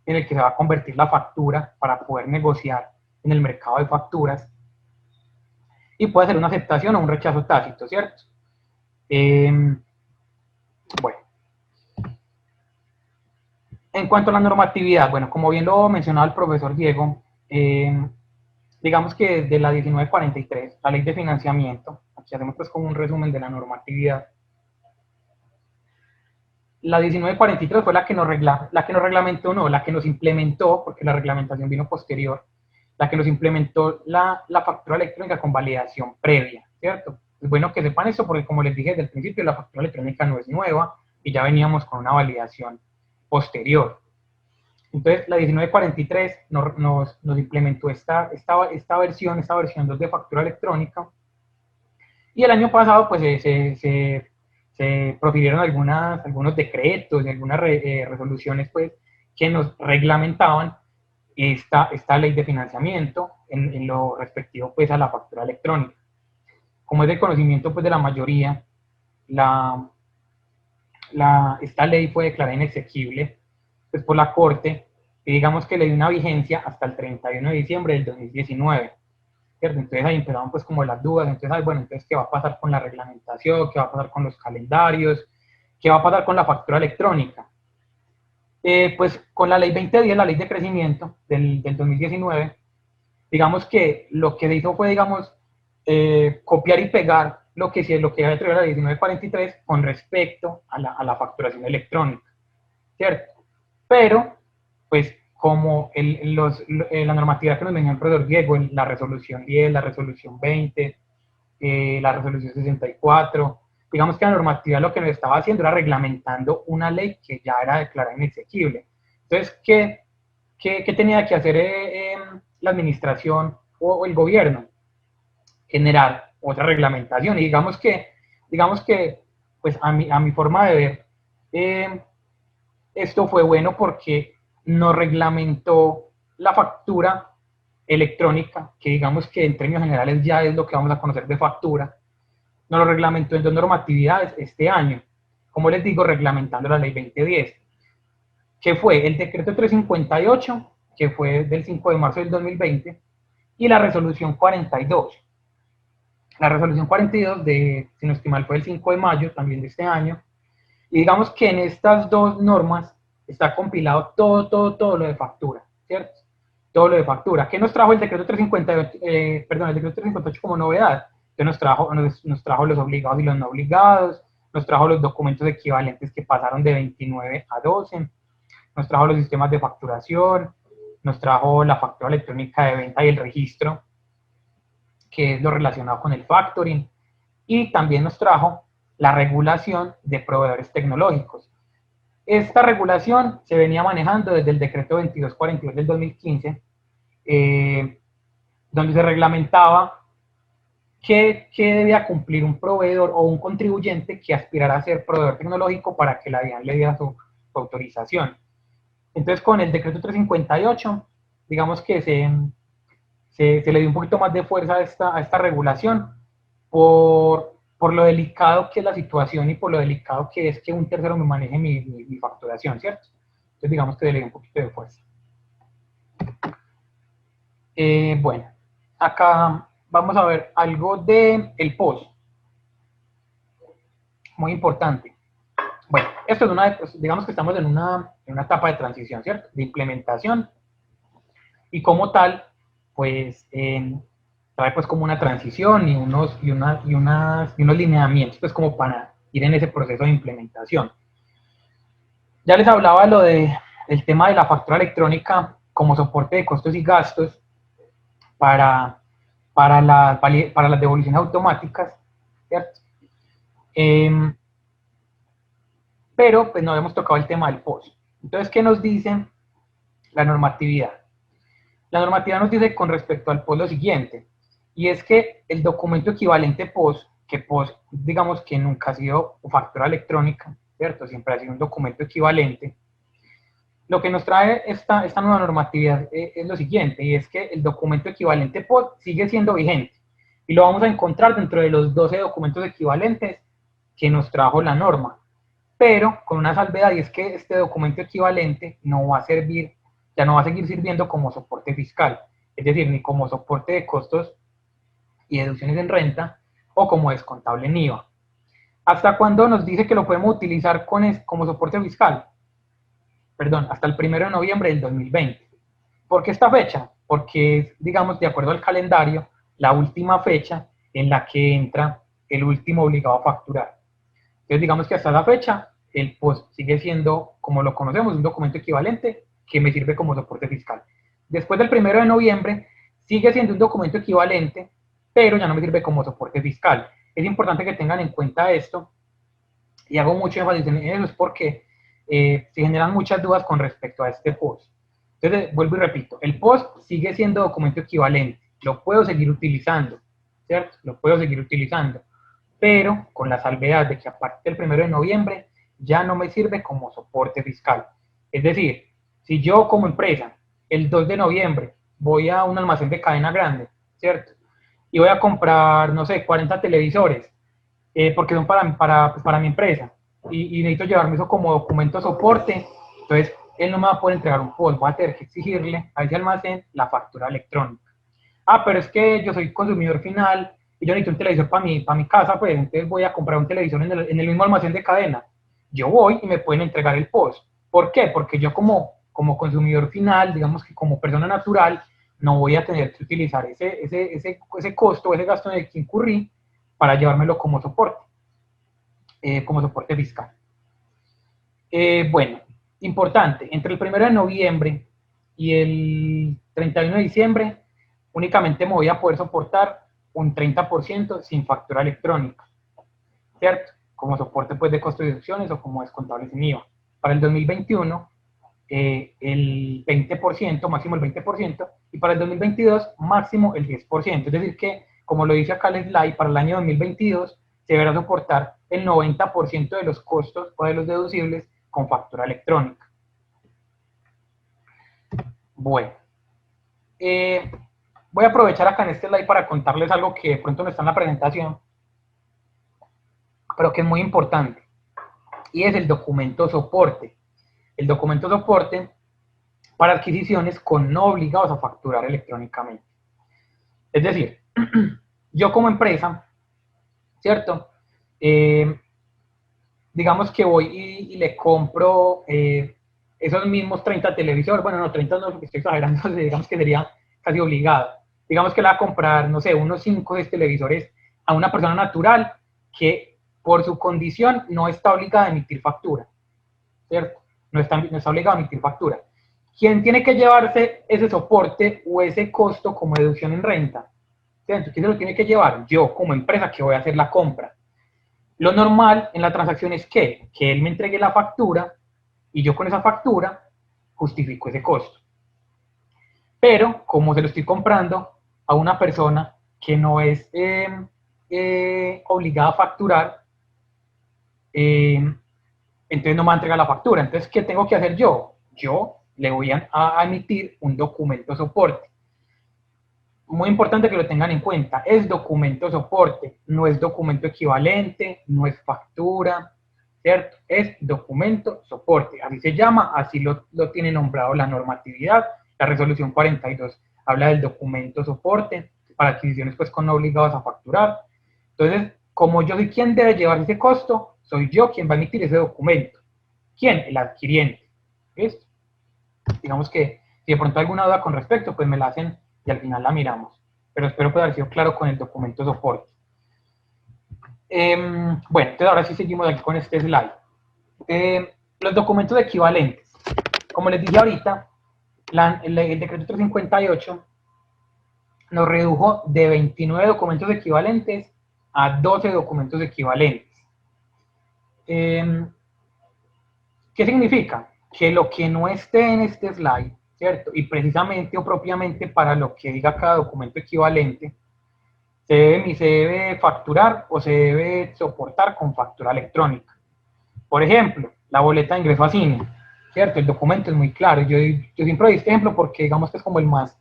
Speaker 2: en el que se va a convertir la factura para poder negociar en el mercado de facturas, y puede ser una aceptación o un rechazo tácito, ¿cierto? Bueno, en cuanto a la normatividad, bueno, como bien lo mencionaba el profesor Diego, digamos que desde la 1943, la ley de financiamiento, aquí hacemos pues como un resumen de la normatividad. La 1943 fue la que nos reglamentó, no, la que nos implementó, porque la reglamentación vino posterior, la que nos implementó la factura electrónica con validación previa, ¿cierto? Es bueno que sepan eso porque, como les dije desde el principio, la factura electrónica no es nueva y ya veníamos con una validación posterior. Entonces, la 1943 nos implementó esta versión 2 de factura electrónica, y el año pasado pues se profirieron algunos decretos y algunas resoluciones pues que nos reglamentaban esta ley de financiamiento en lo respectivo pues a la factura electrónica. Como es de conocimiento pues de la mayoría, esta ley fue declarada inexequible pues, por la Corte, y digamos que le dio una vigencia hasta el 31 de diciembre del 2019. ¿Cierto? Entonces ahí empezaban pues como las dudas, entonces, bueno, entonces ¿qué va a pasar con la reglamentación? ¿Qué va a pasar con los calendarios? ¿Qué va a pasar con la factura electrónica? Pues con la ley 2010, la ley de crecimiento del 2019, digamos que lo que se hizo fue, digamos, copiar y pegar lo que había traído la 1943 con respecto a la facturación electrónica, ¿cierto? Pero, pues, como la normativa que nos venía el profesor Diego, la resolución 10, la resolución 20, la resolución 64, digamos que la normativa lo que nos estaba haciendo era reglamentando una ley que ya era declarada inexequible. Entonces, ¿qué tenía que hacer la administración o el gobierno? Generar otra reglamentación. Y digamos que pues a mi forma de ver, esto fue bueno porque nos reglamentó la factura electrónica, que digamos que en términos generales ya es lo que vamos a conocer de factura. Nos lo reglamentó en 2 normatividades este año, como les digo, reglamentando la ley 2010, que fue el decreto 358, que fue del 5 de marzo del 2020, y la resolución 42. La resolución 42, si no estoy mal, fue el 5 de mayo también de este año, y digamos que en estas dos normas está compilado todo lo de factura, ¿cierto? Todo lo de factura. ¿Qué nos trajo el decreto 358, el decreto 358 como novedad? Que nos trajo los obligados y los no obligados, nos trajo los documentos equivalentes que pasaron de 29 a 12, nos trajo los sistemas de facturación, nos trajo la factura electrónica de venta y el registro, que es lo relacionado con el factoring, y también nos trajo la regulación de proveedores tecnológicos. Esta regulación se venía manejando desde el decreto 2242 del 2015, donde se reglamentaba qué debía cumplir un proveedor o un contribuyente que aspirara a ser proveedor tecnológico para que la DIAN le diera su autorización. Entonces, con el decreto 358, digamos que se le dio un poquito más de fuerza a esta regulación por lo delicado que es la situación y por lo delicado que es que un tercero me maneje mi facturación, ¿cierto? Entonces, digamos que le dio un poquito de fuerza. Bueno, acá vamos a ver algo del POS. Muy importante. Bueno, esto es digamos que estamos en una etapa de transición, ¿cierto? De implementación. Y como tal, pues, trae pues como una transición y unos lineamientos, pues como para ir en ese proceso de implementación. Ya les hablaba del tema de la factura electrónica como soporte de costos y gastos para las devoluciones automáticas, ¿cierto? Pero pues no habíamos tocado el tema del POS. Entonces, ¿qué nos dice la normatividad? La normatividad nos dice con respecto al POS lo siguiente: y es que el documento equivalente POS, que POS digamos que nunca ha sido factura electrónica, ¿cierto? Siempre ha sido un documento equivalente. Lo que nos trae esta nueva normatividad es lo siguiente, y es que el documento equivalente POS sigue siendo vigente, y lo vamos a encontrar dentro de los 12 documentos equivalentes que nos trajo la norma, pero con una salvedad, y es que este documento equivalente no va a servir, ya no va a seguir sirviendo como soporte fiscal, es decir, ni como soporte de costos y deducciones en renta, o como descontable en IVA. ¿Hasta cuándo nos dice que lo podemos utilizar como soporte fiscal? Perdón, hasta el 1 de noviembre del 2020. ¿Por qué esta fecha? Porque es, digamos, de acuerdo al calendario, la última fecha en la que entra el último obligado a facturar. Entonces, digamos que hasta la fecha, el POS sigue siendo, como lo conocemos, un documento equivalente que me sirve como soporte fiscal. Después del 1 de noviembre, sigue siendo un documento equivalente, pero ya no me sirve como soporte fiscal. Es importante que tengan en cuenta esto, y hago mucho énfasis en eso, es porque se generan muchas dudas con respecto a este POS. Entonces, vuelvo y repito, el POS sigue siendo documento equivalente, lo puedo seguir utilizando, ¿cierto? Lo puedo seguir utilizando, pero con la salvedad de que a partir del 1 de noviembre ya no me sirve como soporte fiscal. Es decir, si yo como empresa el 2 de noviembre voy a un almacén de cadena grande, ¿cierto? Y voy a comprar, no sé, 40 televisores, porque son para mi empresa, y necesito llevarme eso como documento soporte, entonces él no me va a poder entregar un POS, voy a tener que exigirle a ese almacén la factura electrónica. Ah, pero es que yo soy consumidor final y yo necesito un televisor para mi casa, pues entonces voy a comprar un televisor en el mismo almacén de cadena. Yo voy y me pueden entregar el POS. ¿Por qué? Porque yo como consumidor final, digamos que como persona natural, no voy a tener que utilizar ese costo, ese gasto en el que incurrí para llevármelo como soporte fiscal. Bueno, importante, entre el 1 de noviembre y el 31 de diciembre, únicamente me voy a poder soportar un 30% sin factura electrónica, ¿cierto? Como soporte pues, de costos y deducciones o como descontable sin IVA. Para el 2021, el 20%, máximo el 20%, y para el 2022, máximo el 10%. Es decir que, como lo dice acá el slide, para el año 2022 se deberá soportar el 90% de los costos o de los deducibles con factura electrónica. Bueno, voy a aprovechar acá en este slide para contarles algo que de pronto no está en la presentación, pero que es muy importante, y es el documento soporte. El documento soporte para adquisiciones con no obligados a facturar electrónicamente. Es decir, yo como empresa, ¿cierto? Digamos que voy y le compro esos mismos 30 televisores, bueno, no, 30 no, porque estoy exagerando, digamos que sería casi obligado. Digamos que le va a comprar, no sé, unos 5 de televisores a una persona natural que por su condición no está obligada a emitir factura, ¿cierto? No está obligada a emitir factura. ¿Quién tiene que llevarse ese soporte o ese costo como deducción en renta? ¿Cierto? ¿Quién se lo tiene que llevar? Yo, como empresa que voy a hacer la compra. Lo normal en la transacción es que él me entregue la factura y yo con esa factura justifico ese costo. Pero como se lo estoy comprando a una persona que no es obligada a facturar, entonces no me va a entregar la factura. Entonces, ¿qué tengo que hacer yo? Yo le voy a emitir un documento soporte. Muy importante que lo tengan en cuenta, es documento soporte, no es documento equivalente, no es factura, ¿cierto? Es documento soporte, así se llama, así lo tiene nombrado la normatividad, la resolución 42 habla del documento soporte para adquisiciones pues con no obligados a facturar. Entonces, como yo soy quien debe llevar ese costo, soy yo quien va a emitir ese documento. ¿Quién? El adquiriente. ¿Listo? Digamos que si de pronto hay alguna duda con respecto, pues me la hacen y al final la miramos. Pero espero poder haber sido claro con el documento soporte. Bueno, entonces ahora sí seguimos aquí con este slide. Los documentos equivalentes. Como les dije ahorita, el decreto 358 nos redujo de 29 documentos equivalentes a 12 documentos equivalentes. ¿Qué significa? Que lo que no esté en este slide, ¿cierto? Y precisamente o propiamente para lo que diga cada documento equivalente, se debe facturar o se debe soportar con factura electrónica. Por ejemplo, la boleta de ingreso a cine, ¿cierto? El documento es muy claro. Yo siempre doy este ejemplo porque digamos que es como el más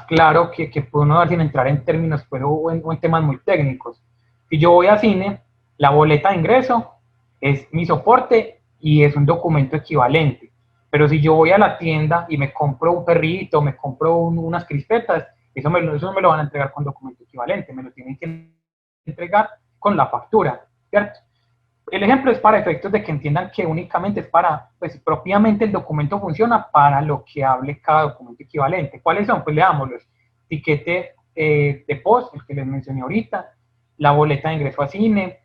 Speaker 2: claro que puedo uno dar sin entrar en términos pues, o en temas muy técnicos. Si yo voy a cine, la boleta de ingreso es mi soporte y es un documento equivalente. Pero si yo voy a la tienda y me compro un perrito, me compro unas crispetas, eso no me lo van a entregar con documento equivalente, me lo tienen que entregar con la factura, ¿cierto? El ejemplo es para efectos de que entiendan que únicamente es para, pues propiamente el documento funciona para lo que hable cada documento equivalente. ¿Cuáles son? Pues leámoslos. Tiquete de post, el que les mencioné ahorita, la boleta de ingreso a cine,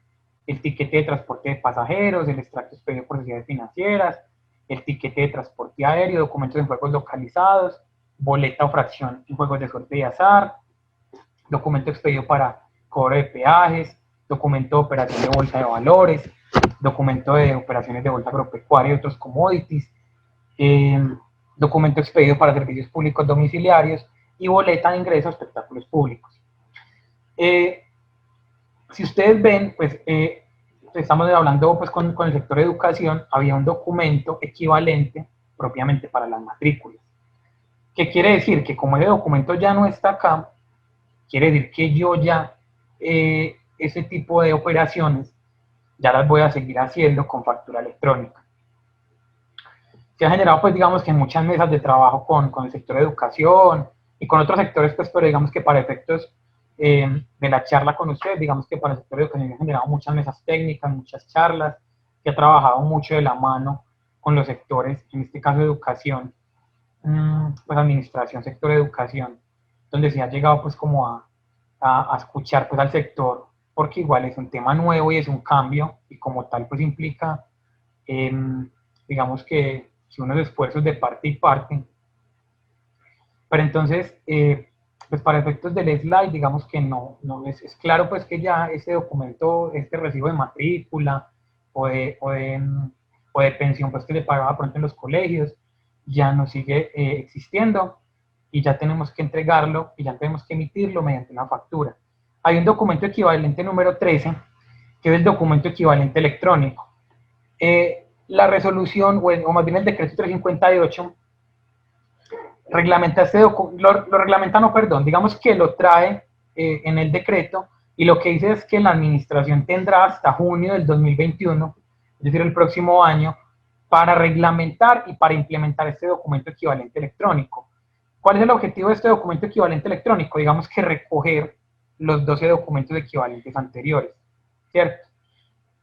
Speaker 2: el tiquete de transporte de pasajeros, el extracto expedido por sociedades financieras, el tiquete de transporte aéreo, documentos en juegos localizados, boleta o fracción en juegos de suerte y azar, documento expedido para cobro de peajes, documento de operación de bolsa de valores, documento de operaciones de bolsa agropecuaria y otros commodities, documento expedido para servicios públicos domiciliarios y boleta de ingreso a espectáculos públicos. Si ustedes ven, pues estamos hablando pues, con el sector de educación, había un documento equivalente propiamente para las matrículas. ¿Qué quiere decir? Que como ese documento ya no está acá, quiere decir que yo ya ese tipo de operaciones ya las voy a seguir haciendo con factura electrónica. Se ha generado, pues, digamos que muchas mesas de trabajo con el sector de educación y con otros sectores, pues, pero digamos que para efectos de la charla con ustedes, digamos que para el sector de educación se han generado muchas mesas técnicas, muchas charlas, que ha trabajado mucho de la mano con los sectores, en este caso educación, pues administración, sector de educación, donde se ha llegado pues como a escuchar pues al sector, porque igual es un tema nuevo y es un cambio, y como tal pues implica, digamos que unos esfuerzos de parte y parte. Pero entonces, pues para efectos del slide, digamos que no es claro pues que ya ese documento, este recibo de matrícula o de pensión pues que le pagaba pronto en los colegios, ya no sigue existiendo y ya tenemos que entregarlo y ya tenemos que emitirlo mediante una factura. Hay un documento equivalente número 13, que es el documento equivalente electrónico. La resolución, o más bien el decreto 358, reglamenta lo reglamenta, no, perdón, digamos que lo trae en el decreto y lo que dice es que la administración tendrá hasta junio del 2021, es decir, el próximo año, para reglamentar y para implementar este documento equivalente electrónico. ¿Cuál es el objetivo de este documento equivalente electrónico? Digamos que recoger los 12 documentos equivalentes anteriores, ¿cierto?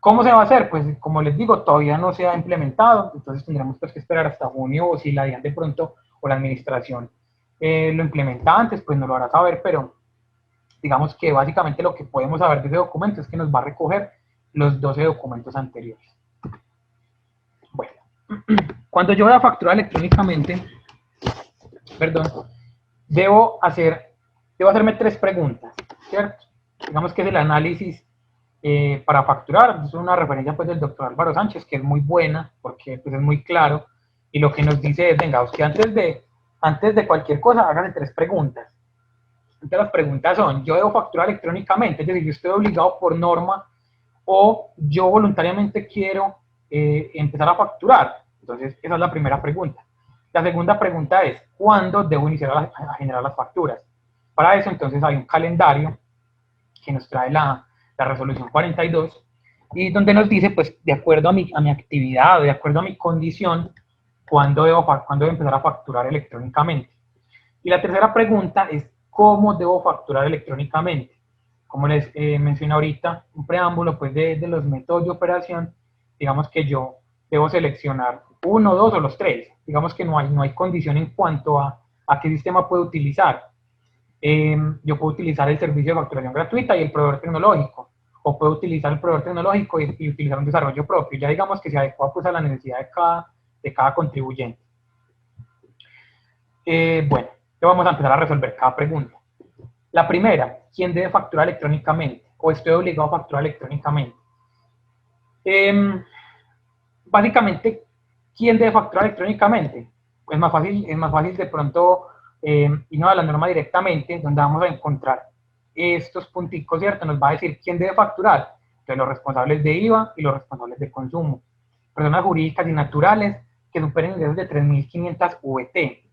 Speaker 2: ¿Cómo se va a hacer? Pues como les digo, todavía no se ha implementado, entonces tendremos pues, que esperar hasta junio, o si la DIAN de pronto o la administración lo implementa antes, pues nos lo hará saber, pero digamos que básicamente lo que podemos saber de ese documento es que nos va a recoger los 12 documentos anteriores. Bueno, cuando yo voy a facturar electrónicamente, perdón, debo hacerme 3 preguntas, ¿cierto? Digamos que es el análisis para facturar, es una referencia pues del doctor Álvaro Sánchez, que es muy buena, porque pues, es muy claro, y lo que nos dice es, venga, usted antes de cualquier cosa, háganle 3 preguntas. Entonces las preguntas son, ¿yo debo facturar electrónicamente? Es decir, ¿yo estoy obligado por norma o yo voluntariamente quiero empezar a facturar? Entonces, esa es la primera pregunta. La segunda pregunta es, ¿cuándo debo iniciar a generar las facturas? Para eso, entonces, hay un calendario que nos trae la resolución 42 y donde nos dice, pues, de acuerdo a mi actividad, de acuerdo a mi condición, ¿cuándo debo empezar a facturar electrónicamente? Y la tercera pregunta es, ¿cómo debo facturar electrónicamente? Como les mencioné ahorita, un preámbulo pues de los métodos de operación, digamos que yo debo seleccionar 1, 2 o los 3. Digamos que no hay condición en cuanto a qué sistema puedo utilizar. Yo puedo utilizar el servicio de facturación gratuita y el proveedor tecnológico, o puedo utilizar el proveedor tecnológico y utilizar un desarrollo propio. Ya digamos que se adecua pues a la necesidad de cada contribuyente. Bueno, vamos a empezar a resolver cada pregunta. La primera, ¿quién debe facturar electrónicamente? ¿O estoy obligado a facturar electrónicamente? Básicamente, ¿quién debe facturar electrónicamente? Es más fácil de pronto irnos a la norma directamente, donde vamos a encontrar estos punticos, ¿cierto? Nos va a decir quién debe facturar. Entonces, los responsables de IVA y los responsables de consumo. Personas jurídicas y naturales que superen ingresos de 3.500 VT.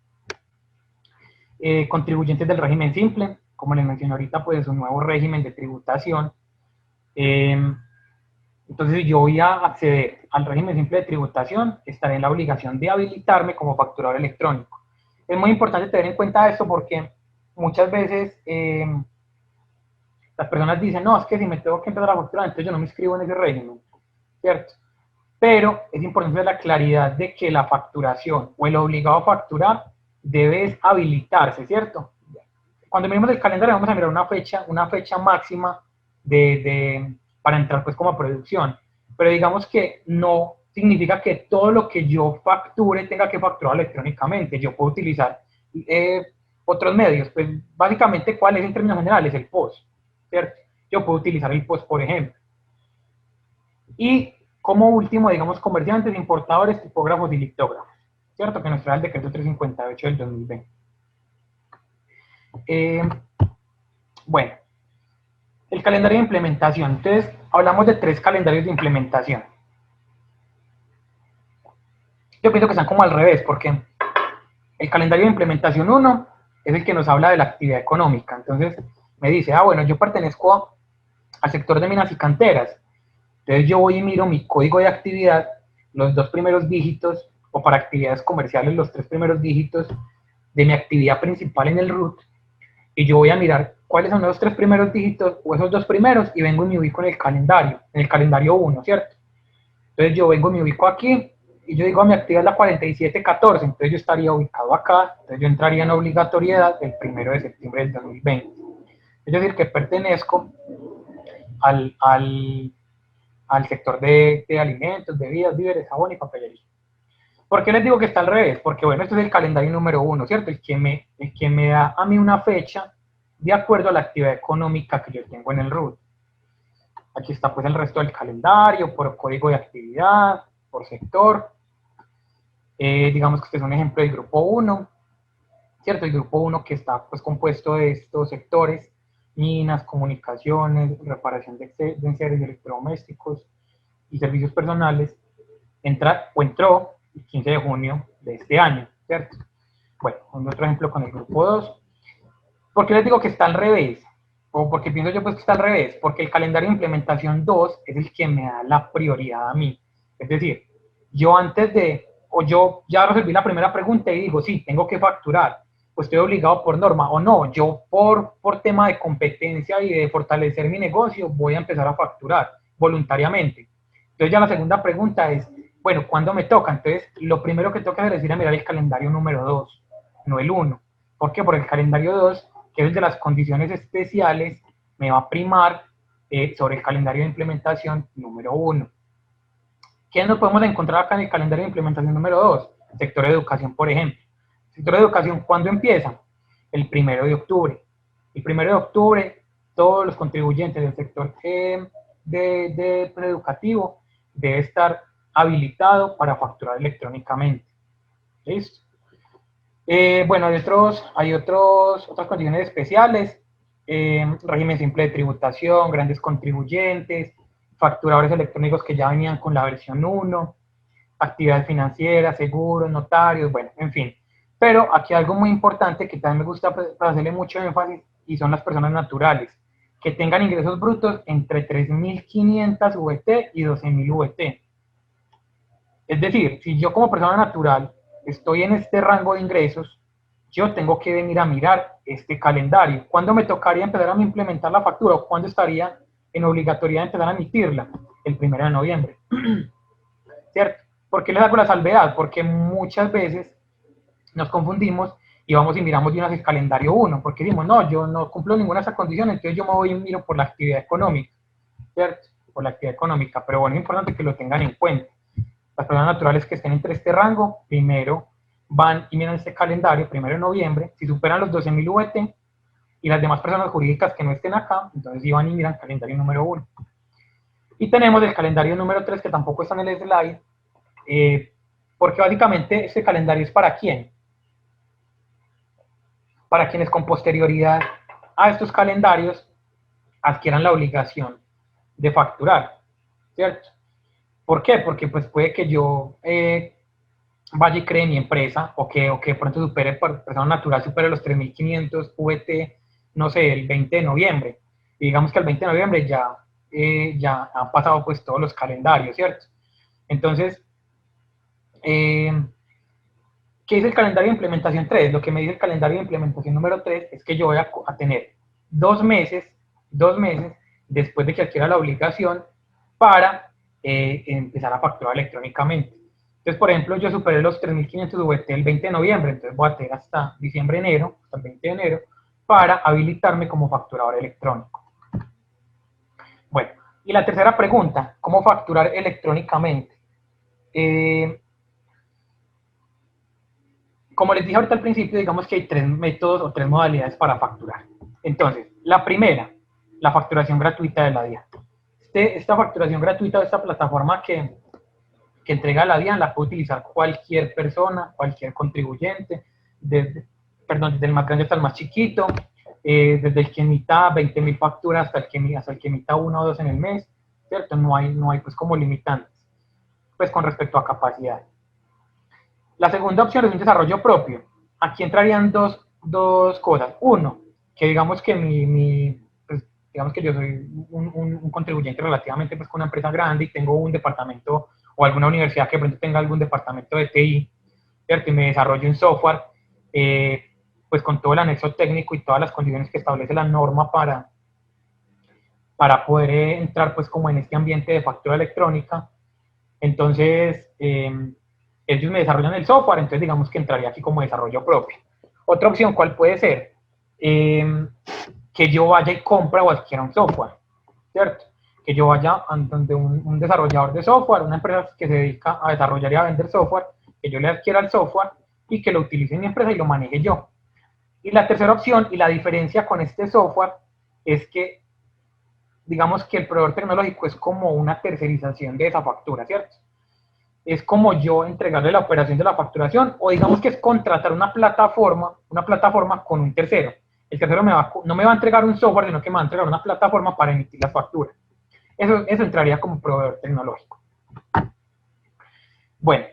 Speaker 2: Contribuyentes del régimen simple, como les mencioné ahorita, pues es un nuevo régimen de tributación. Entonces, si yo voy a acceder al régimen simple de tributación, estaré en la obligación de habilitarme como facturador electrónico. Es muy importante tener en cuenta esto porque muchas veces las personas dicen, no, es que si me tengo que empezar a facturar, entonces yo no me inscribo en ese régimen, ¿cierto? Pero es importante la claridad de que la facturación o el obligado a facturar debe habilitarse, ¿cierto? Cuando miremos el calendario vamos a mirar una fecha máxima para entrar pues como a producción, pero digamos que no significa que todo lo que yo facture tenga que facturar electrónicamente. Yo puedo utilizar otros medios, pues básicamente, ¿cuál es en términos generales? El POS, ¿cierto? Yo puedo utilizar el POS, por ejemplo. Y como último, digamos, comerciantes, importadores, tipógrafos y litógrafos, ¿cierto? Que nos trae el decreto 358 del 2020. Bueno, el calendario de implementación. Entonces, hablamos de 3 calendarios de implementación. Yo pienso que están como al revés, porque el calendario de implementación 1 es el que nos habla de la actividad económica. Entonces, me dice, bueno, yo pertenezco al sector de minas y canteras. Entonces, yo voy y miro mi código de actividad, los 2 primeros dígitos, o para actividades comerciales, los 3 primeros dígitos de mi actividad principal en el RUT, y yo voy a mirar cuáles son los 3 primeros dígitos o esos 2 primeros y vengo y me ubico en el calendario 1, ¿cierto? Entonces yo vengo y me ubico aquí y yo digo, mi actividad es la 4714, entonces yo estaría ubicado acá, entonces yo entraría en obligatoriedad el 1 de septiembre del 2020. Es decir, que pertenezco al sector de alimentos, bebidas, víveres, jabón y papelería. ¿Por qué les digo que está al revés? Porque, bueno, este es el calendario número 1, ¿cierto? El que me da a mí una fecha de acuerdo a la actividad económica que yo tengo en el RUT. Aquí está pues el resto del calendario, por código de actividad, por sector. Digamos que este es un ejemplo del grupo 1, ¿cierto? El grupo 1 que está pues compuesto de estos sectores: minas, comunicaciones, reparación de enseres electrodomésticos y servicios personales. Entró el 15 de junio de este año, ¿cierto? Bueno, otro ejemplo con el grupo 2. ¿Por qué les digo que está al revés? O porque pienso yo pues que está al revés, porque el calendario de implementación 2 es el que me da la prioridad a mí. Es decir, yo yo ya resolví la primera pregunta y digo, sí, tengo que facturar, pues estoy obligado por norma, o no, yo por tema de competencia y de fortalecer mi negocio voy a empezar a facturar voluntariamente. Entonces ya la segunda pregunta es, bueno, ¿cuándo me toca? Entonces, lo primero que tengo que hacer es ir a mirar el calendario número 2, no el 1. ¿Por qué? Porque el calendario 2, que es el de las condiciones especiales, me va a primar sobre el calendario de implementación número 1. ¿Qué nos podemos encontrar acá en el calendario de implementación número 2? Sector de educación, por ejemplo. Sector de educación, ¿cuándo empieza? El 1 de octubre. El 1 de octubre, todos los contribuyentes del sector de educativo debe estar habilitado para facturar electrónicamente. ¿Listo? Bueno, hay otras condiciones especiales, régimen simple de tributación, grandes contribuyentes, facturadores electrónicos que ya venían con la versión 1, actividades financieras, seguros, notarios, bueno, en fin. Pero aquí algo muy importante que también me gusta hacerle mucho énfasis, y son las personas naturales, que tengan ingresos brutos entre 3.500 VT y 12.000 VT. Es decir, si yo como persona natural estoy en este rango de ingresos, yo tengo que venir a mirar este calendario. ¿Cuándo me tocaría empezar a implementar la factura? ¿O cuándo estaría en obligatoriedad de empezar a emitirla? El 1 de noviembre. ¿Cierto? ¿Por qué les hago la salvedad? Porque muchas veces nos confundimos y vamos y miramos de una vez el calendario 1, porque decimos, no, yo no cumplo ninguna de esas condiciones, entonces yo me voy y miro por la actividad económica, ¿cierto? Por la actividad económica, pero bueno, es importante que lo tengan en cuenta. Las personas naturales que estén entre este rango, primero van y miran este calendario, 1 de noviembre, si superan los 12.000 VT, y las demás personas jurídicas que no estén acá, entonces sí van y miran calendario número 1. Y tenemos el calendario número 3, que tampoco está en el slide, porque básicamente este calendario es para quién. Para quienes con posterioridad a estos calendarios adquieran la obligación de facturar, ¿cierto? ¿Por qué? Porque pues puede que yo vaya y cree mi empresa o que de pronto supere, por persona natural, supere los 3.500 VT, no sé, el 20 de noviembre. Y digamos que el 20 de noviembre ya han pasado pues todos los calendarios, ¿cierto? Entonces, ¿qué dice el calendario de implementación 3? Lo que me dice el calendario de implementación número 3 es que yo voy a tener 2 meses, 2 meses después de que adquiera la obligación para empezar a facturar electrónicamente. Entonces, por ejemplo, yo superé los 3.500 VT el 20 de noviembre, entonces voy a tener hasta diciembre, enero, hasta el 20 de enero, para habilitarme como facturador electrónico. Bueno, y la tercera pregunta, ¿cómo facturar electrónicamente? Como les dije ahorita al principio, digamos que hay 3 métodos o 3 modalidades para facturar. Entonces, la primera, la facturación gratuita de la DIAN. Esta facturación gratuita de esta plataforma que entrega la DIAN la puede utilizar cualquier persona, cualquier contribuyente, desde el más grande hasta el más chiquito, desde el que emita 20.000 facturas hasta el que emita 1 o 2 en el mes, ¿cierto? No hay pues como limitantes, pues con respecto a capacidad. La segunda opción es un desarrollo propio. Aquí entrarían dos cosas. Uno, que digamos que pues, digamos que yo soy un contribuyente relativamente pues, con una empresa grande y tengo un departamento o alguna universidad que de pronto tenga algún departamento de TI, ¿cierto? Y me desarrollo un software, pues con todo el anexo técnico y todas las condiciones que establece la norma para poder entrar pues como en este ambiente de factura electrónica. Entonces, ellos me desarrollan el software, entonces digamos que entraría aquí como desarrollo propio. Otra opción, ¿cuál puede ser? Que yo vaya y compre o adquiera un software, ¿cierto? Que yo vaya donde un desarrollador de software, una empresa que se dedica a desarrollar y a vender software, que yo le adquiera el software y que lo utilice en mi empresa y lo maneje yo. Y la tercera opción, y la diferencia con este software, es que digamos que el proveedor tecnológico es como una tercerización de esa factura, ¿cierto? Es como yo entregarle la operación de la facturación, o digamos que es contratar una plataforma con un tercero. El tercero no me va a entregar un software, sino que me va a entregar una plataforma para emitir las facturas. Eso entraría como proveedor tecnológico. Bueno,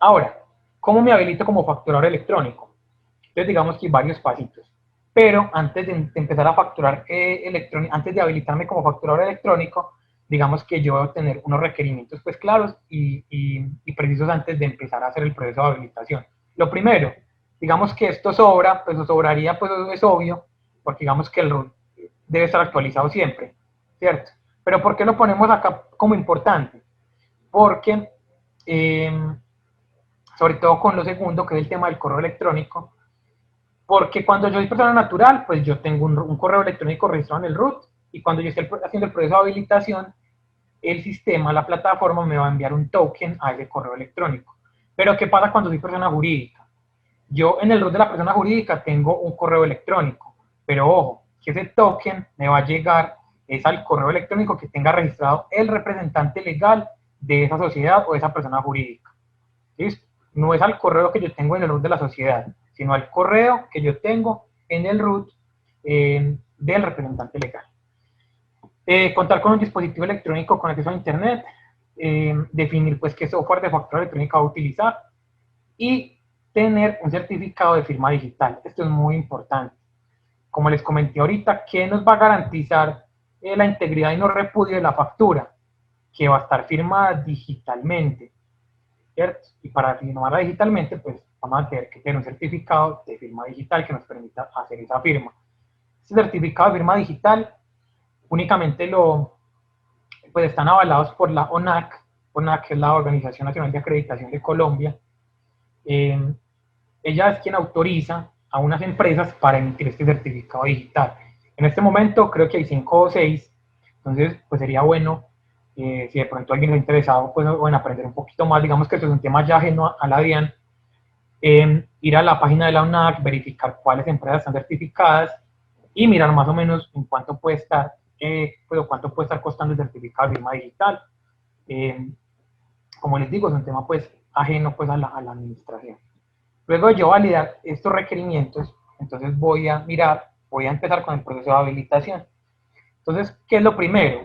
Speaker 2: ahora, ¿cómo me habilito como facturador electrónico? Entonces, digamos que hay varios pasitos. Pero antes de empezar a facturar antes de habilitarme como facturador electrónico, digamos que yo debo tener unos requerimientos pues claros y precisos antes de empezar a hacer el proceso de habilitación. Lo primero, digamos que esto sobra, pues sobraría, pues es obvio, porque digamos que el RUT debe estar actualizado siempre, ¿cierto? Pero ¿por qué lo ponemos acá como importante? Porque, sobre todo con lo segundo, que es el tema del correo electrónico, porque cuando yo soy persona natural, pues yo tengo un correo electrónico registrado en el root, y cuando yo esté haciendo el proceso de habilitación, el sistema, la plataforma, me va a enviar un token a ese correo electrónico. Pero ¿qué pasa cuando soy persona jurídica? Yo en el root de la persona jurídica tengo un correo electrónico, pero ojo, que ese token me va a llegar es al correo electrónico que tenga registrado el representante legal de esa sociedad o de esa persona jurídica. ¿Listo? No es al correo que yo tengo en el root de la sociedad, sino al correo que yo tengo en el root del representante legal. Contar con un dispositivo electrónico con acceso a internet, definir pues qué software de factura electrónica va a utilizar y tener un certificado de firma digital. Esto es muy importante. Como les comenté ahorita, ¿qué nos va a garantizar la integridad y no repudio de la factura? Que va a estar firmada digitalmente, ¿cierto? Y para firmarla digitalmente, pues vamos a tener que tener un certificado de firma digital que nos permita hacer esa firma. Este certificado de firma digital únicamente pues están avalados por la ONAC, que es la Organización Nacional de Acreditación de Colombia. Ella es quien autoriza a unas empresas para emitir este certificado digital. En este momento creo que hay 5 o 6, entonces pues sería bueno, si de pronto alguien está interesado pues, en aprender un poquito más, digamos que esto es un tema ya ajeno a la DIAN, ir a la página de la ONAC, verificar cuáles empresas están certificadas y mirar más o menos en cuánto puede estar, pues, cuánto puede estar costando el certificado de firma digital. Como les digo, es un tema pues ajeno pues a la administración. Luego de yo validar estos requerimientos, entonces voy a empezar con el proceso de habilitación. Entonces, ¿qué es lo primero?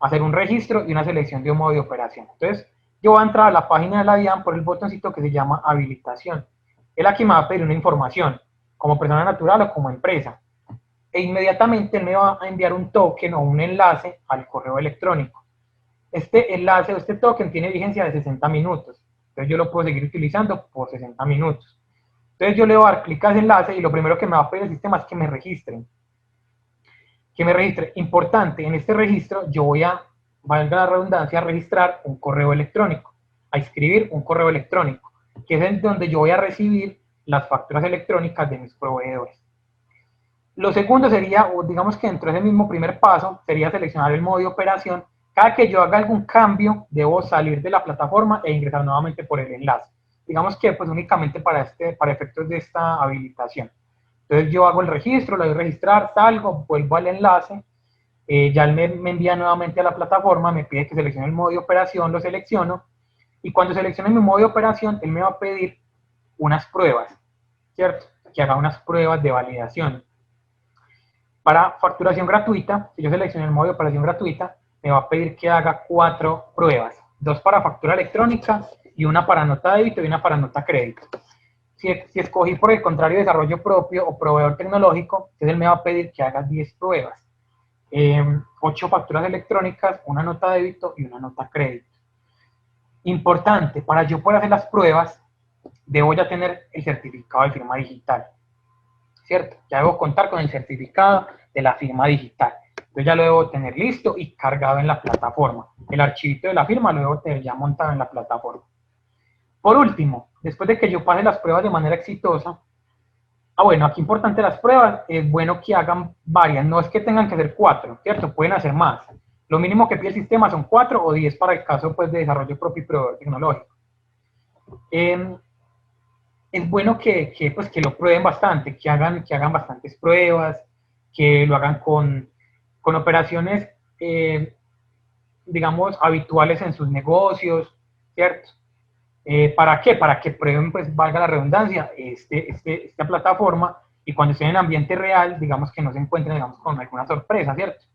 Speaker 2: Hacer un registro y una selección de un modo de operación. Entonces, yo voy a entrar a la página de la DIAN por el botoncito que se llama habilitación. Él aquí me va a pedir una información, como persona natural o como empresa. E inmediatamente él me va a enviar un token o un enlace al correo electrónico. Este enlace o este token tiene vigencia de 60 minutos. Entonces yo lo puedo seguir utilizando por 60 minutos. Entonces yo le voy a dar clic a ese enlace y lo primero que me va a pedir el sistema es que me registren. Que me registre. Importante, en este registro yo voy a, valga la redundancia, a registrar un correo electrónico, a escribir un correo electrónico, que es en donde yo voy a recibir las facturas electrónicas de mis proveedores. Lo segundo sería, o digamos que dentro de ese mismo primer paso, sería seleccionar el modo de operación. Cada que yo haga algún cambio, debo salir de la plataforma e ingresar nuevamente por el enlace. Digamos que pues únicamente para efectos de esta habilitación. Entonces yo hago el registro, le doy a registrar, salgo, vuelvo al enlace, ya él me envía nuevamente a la plataforma, me pide que seleccione el modo de operación, lo selecciono, y cuando seleccione mi modo de operación, él me va a pedir unas pruebas, ¿cierto? Que haga unas pruebas de validación. Para facturación gratuita, si yo selecciono el modo de operación gratuita, me va a pedir que haga 4 pruebas, 2 para factura electrónica y una para nota débito y una para nota crédito. Si escogí por el contrario desarrollo propio o proveedor tecnológico, entonces él me va a pedir que haga 10 pruebas, 8 facturas electrónicas, una nota débito y una nota crédito. Importante, para yo poder hacer las pruebas, debo ya tener el certificado de firma digital, ¿cierto? Ya debo contar con el certificado de la firma digital. Entonces ya lo debo tener listo y cargado en la plataforma. El archivito de la firma lo debo tener ya montado en la plataforma. Por último, después de que yo pase las pruebas de manera exitosa, bueno, aquí importante las pruebas, es bueno que hagan varias, no es que tengan que ser 4, ¿cierto? Pueden hacer más. Lo mínimo que pide el sistema son 4 o 10 para el caso pues, de desarrollo propio y proveedor tecnológico. Es bueno pues, que lo prueben bastante, que hagan bastantes pruebas, que lo hagan con operaciones, digamos, habituales en sus negocios, ¿cierto? ¿Para qué? Para que prueben, pues valga la redundancia, esta plataforma y cuando estén en ambiente real, digamos que no se encuentren, digamos, con alguna sorpresa, ¿cierto?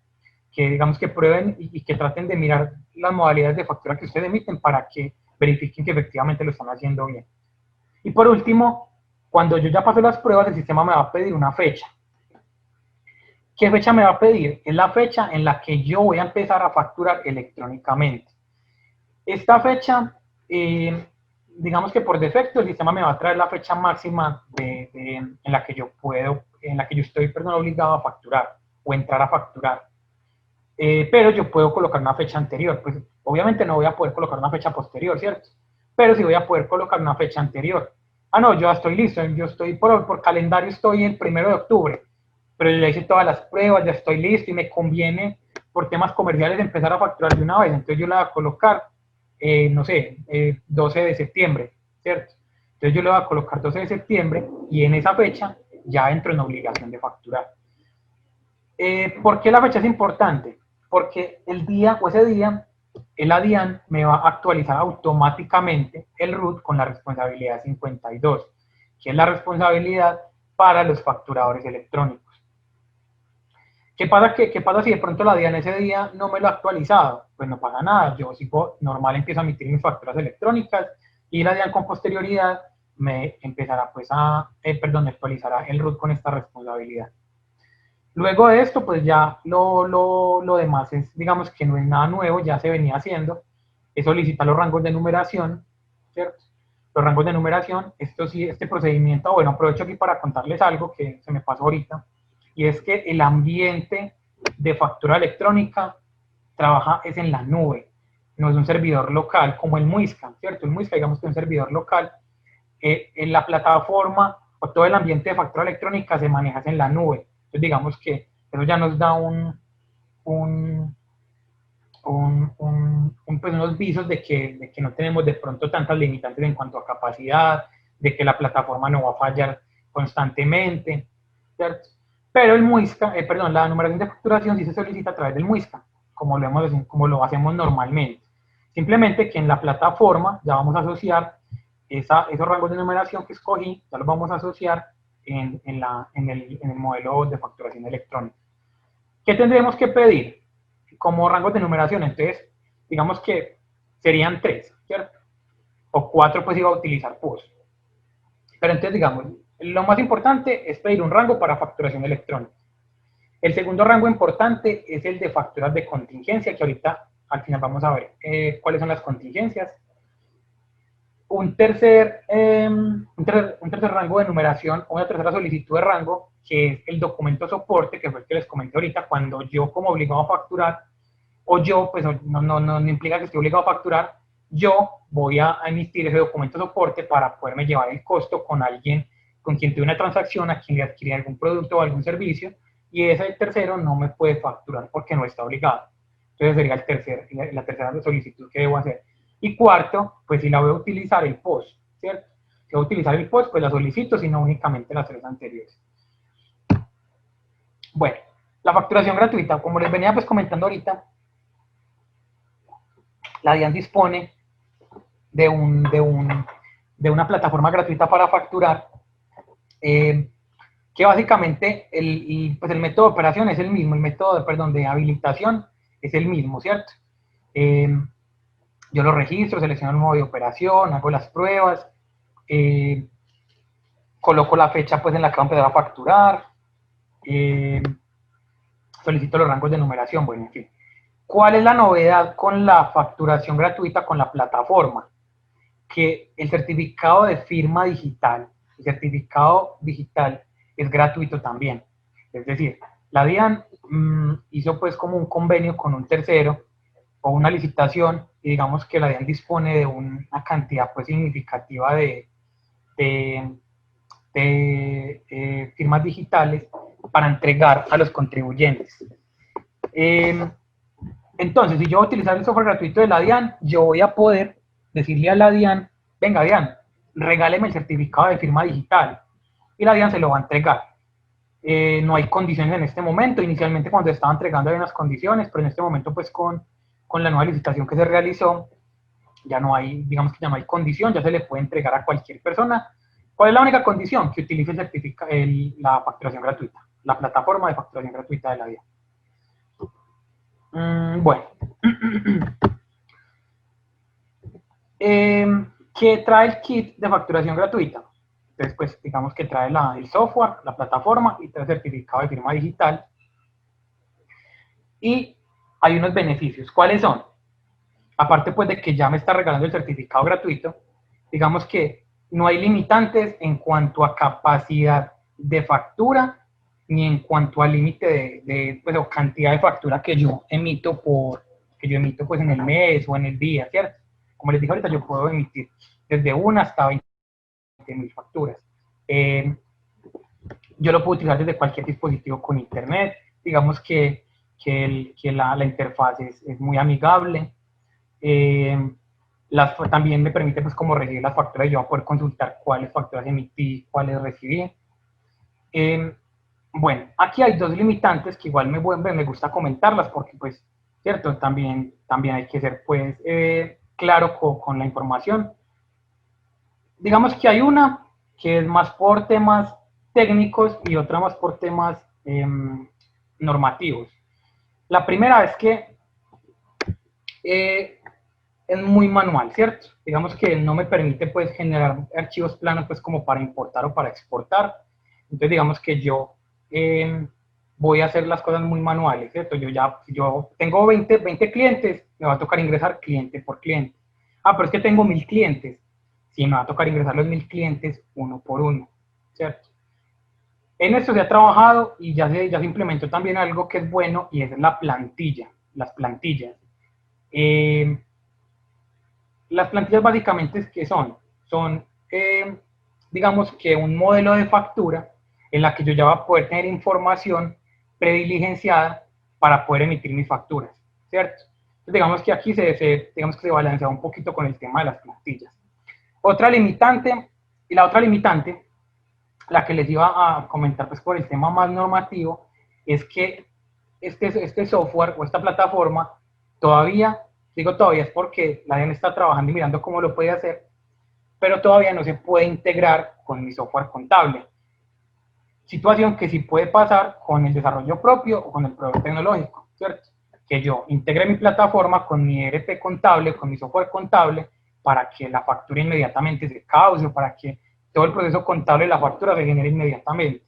Speaker 2: Que digamos que prueben y que traten de mirar las modalidades de factura que ustedes emiten para que verifiquen que efectivamente lo están haciendo bien. Y por último, cuando yo ya pasé las pruebas, el sistema me va a pedir una fecha. ¿Qué fecha me va a pedir? Es la fecha en la que yo voy a empezar a facturar electrónicamente. Esta fecha, digamos que por defecto el sistema me va a traer la fecha máxima en la que yo estoy obligado a facturar o entrar a facturar. Pero yo puedo colocar una fecha anterior. Pues obviamente no voy a poder colocar una fecha posterior, ¿cierto? Pero sí voy a poder colocar una fecha anterior. No, yo ya estoy listo, yo estoy por calendario, estoy el 1 de octubre, pero yo ya hice todas las pruebas, ya estoy listo y me conviene por temas comerciales empezar a facturar de una vez. Entonces yo la voy a colocar, no sé, 12 de septiembre, ¿cierto? Entonces yo le voy a colocar 12 de septiembre y en esa fecha ya entro en obligación de facturar. ¿Por qué la fecha es importante? Porque el día o ese día el DIAN me va a actualizar automáticamente el RUT con la responsabilidad 52, que es la responsabilidad para los facturadores electrónicos. ¿Qué pasa si de pronto la DIAN ese día no me lo ha actualizado? Pues no pasa nada, yo sigo normal, empiezo a emitir mis facturas electrónicas y la DIAN con posterioridad me empezará pues actualizará el RUT con esta responsabilidad. Luego de esto, pues ya lo demás es, digamos que no es nada nuevo, ya se venía haciendo, es solicitar los rangos de numeración, ¿cierto? Los rangos de numeración, esto sí, este procedimiento, bueno, aprovecho aquí para contarles algo que se me pasó ahorita, y es que el ambiente de factura electrónica trabaja es en la nube, no es un servidor local como el Muisca, ¿cierto? El Muisca, digamos que es un servidor local, en la plataforma o todo el ambiente de factura electrónica se maneja en la nube. Entonces digamos que eso ya nos da pues unos visos de que no tenemos de pronto tantas limitantes en cuanto a capacidad, de que la plataforma no va a fallar constantemente, ¿cierto? Pero el Muisca, la numeración de facturación sí se solicita a través del Muisca, como lo hacemos normalmente. Simplemente que en la plataforma ya vamos a asociar esos rangos de numeración que escogí, ya los vamos a asociar en el modelo de facturación electrónica. ¿Qué tendremos que pedir como rangos de numeración? Entonces, digamos que serían 3, ¿cierto? O 4 pues iba a utilizar POS. Pero entonces, digamos, lo más importante es pedir un rango para facturación electrónica. El segundo rango importante es el de facturas de contingencia, que ahorita al final vamos a ver cuáles son las contingencias. Un tercer rango de numeración, o una tercera solicitud de rango, que es el documento soporte, que fue el que les comenté ahorita, cuando yo como obligado a facturar, o yo, pues no implica que esté obligado a facturar, yo voy a emitir ese documento soporte para poderme llevar el costo con alguien con quien tuve una transacción, a quien le adquirí algún producto o algún servicio, y ese tercero no me puede facturar porque no está obligado. Entonces sería la tercera solicitud que debo hacer. Y cuarto, pues si la voy a utilizar el POS, ¿cierto? Si voy a utilizar el POS, pues la solicito, sino únicamente las 3 anteriores. Bueno, la facturación gratuita, como les venía pues comentando ahorita, la DIAN dispone de una plataforma gratuita para facturar, que básicamente pues el método de operación es el mismo, el método de habilitación es el mismo, ¿cierto? Yo lo registro, selecciono el modo de operación, hago las pruebas, coloco la fecha pues en la que voy a empezar a facturar, solicito los rangos de numeración, bueno, en fin. ¿Cuál es la novedad con la facturación gratuita con la plataforma? Que el certificado de firma digital, es gratuito también. Es decir, la DIAN hizo pues como un convenio con un tercero o una licitación, y digamos que la DIAN dispone de una cantidad pues significativa de firmas digitales para entregar a los contribuyentes. Entonces, si yo voy a utilizar el software gratuito de la DIAN, yo voy a poder decirle a la DIAN, venga DIAN, regáleme el certificado de firma digital, y la DIAN se lo va a entregar. No hay condiciones en este momento. Inicialmente cuando se estaba entregando había unas condiciones, pero en este momento pues con la nueva licitación que se realizó, ya no hay, digamos que ya no hay condición, ya se le puede entregar a cualquier persona. ¿Cuál es la única condición? Que utilice la facturación gratuita, la plataforma de facturación gratuita de la DIAN. Bueno, ¿qué trae el kit de facturación gratuita? Entonces, pues, digamos que trae el software, la plataforma y trae el certificado de firma digital. Y hay unos beneficios. ¿Cuáles son? Aparte, pues, de que ya me está regalando el certificado gratuito, digamos que no hay limitantes en cuanto a capacidad de factura ni en cuanto al límite pues, o cantidad de factura que yo emito pues en el mes o en el día, ¿cierto? Como les dije ahorita, yo puedo emitir desde 1 hasta 20.000 facturas. Yo lo puedo utilizar desde cualquier dispositivo con internet. Digamos que la interfaz es muy amigable. También me permite pues como recibir las facturas y yo voy a poder consultar cuáles facturas emití, cuáles recibí. Bueno, aquí hay 2 limitantes que igual me gusta comentarlas porque pues, cierto, también hay que ser pues claro con la información. Digamos que hay una que es más por temas técnicos y otra más por temas normativos. La primera es que es muy manual, ¿cierto? Digamos que no me permite pues generar archivos planos pues como para importar o para exportar. Entonces digamos que yo voy a hacer las cosas muy manuales, ¿cierto? Yo tengo 20 clientes, me va a tocar ingresar cliente por cliente. Ah, pero es que tengo 1000 clientes. Sí, me va a tocar ingresar los 1000 clientes uno por uno, ¿cierto? En esto se ha trabajado y ya se implementó también algo que es bueno y es la plantilla, las plantillas. Las plantillas básicamente, ¿qué son? Son, digamos que un modelo de factura en la que yo ya voy a poder tener información prediligenciada para poder emitir mis facturas, ¿cierto? Entonces, digamos que aquí digamos que se balancea un poquito con el tema de las plantillas. Otra limitante, y la otra limitante, la que les iba a comentar pues por el tema más normativo, es que este software o esta plataforma todavía, digo todavía es porque la DIAN está trabajando y mirando cómo lo puede hacer, pero todavía no se puede integrar con mi software contable. situación que sí puede pasar con el desarrollo propio o con el proveedor tecnológico, ¿cierto? Que yo integre mi plataforma con mi ERP contable, con mi software contable, para que la factura inmediatamente se cause, o para que todo el proceso contable de la factura se genere inmediatamente.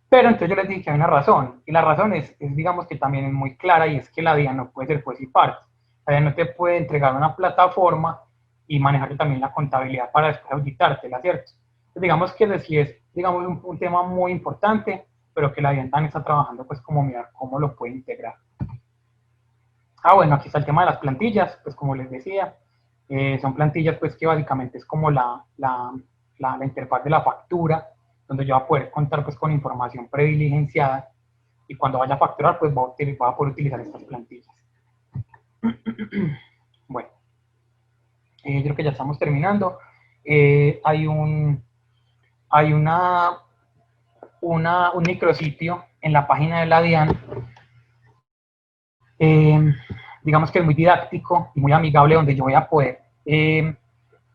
Speaker 2: Pero entonces yo les dije que hay una razón, y la razón digamos que también es muy clara, y es que la DIAN no puede ser juez y parte. La DIAN no te puede entregar una plataforma y manejar también la contabilidad para después auditártela, ¿cierto? Entonces, digamos que sí es, digamos, un tema muy importante, pero que la DIAN también está trabajando, pues, como mirar cómo lo puede integrar. Ah, bueno, aquí está el tema de las plantillas, pues, como les decía, son plantillas, pues, que básicamente es como la interfaz de la factura, donde yo voy a poder contar, pues, con información prediligenciada, y cuando vaya a facturar, pues, va a poder utilizar estas plantillas. Bueno, yo creo que ya estamos terminando. Hay un micrositio en la página de la DIAN, digamos que es muy didáctico y muy amigable, donde yo voy a poder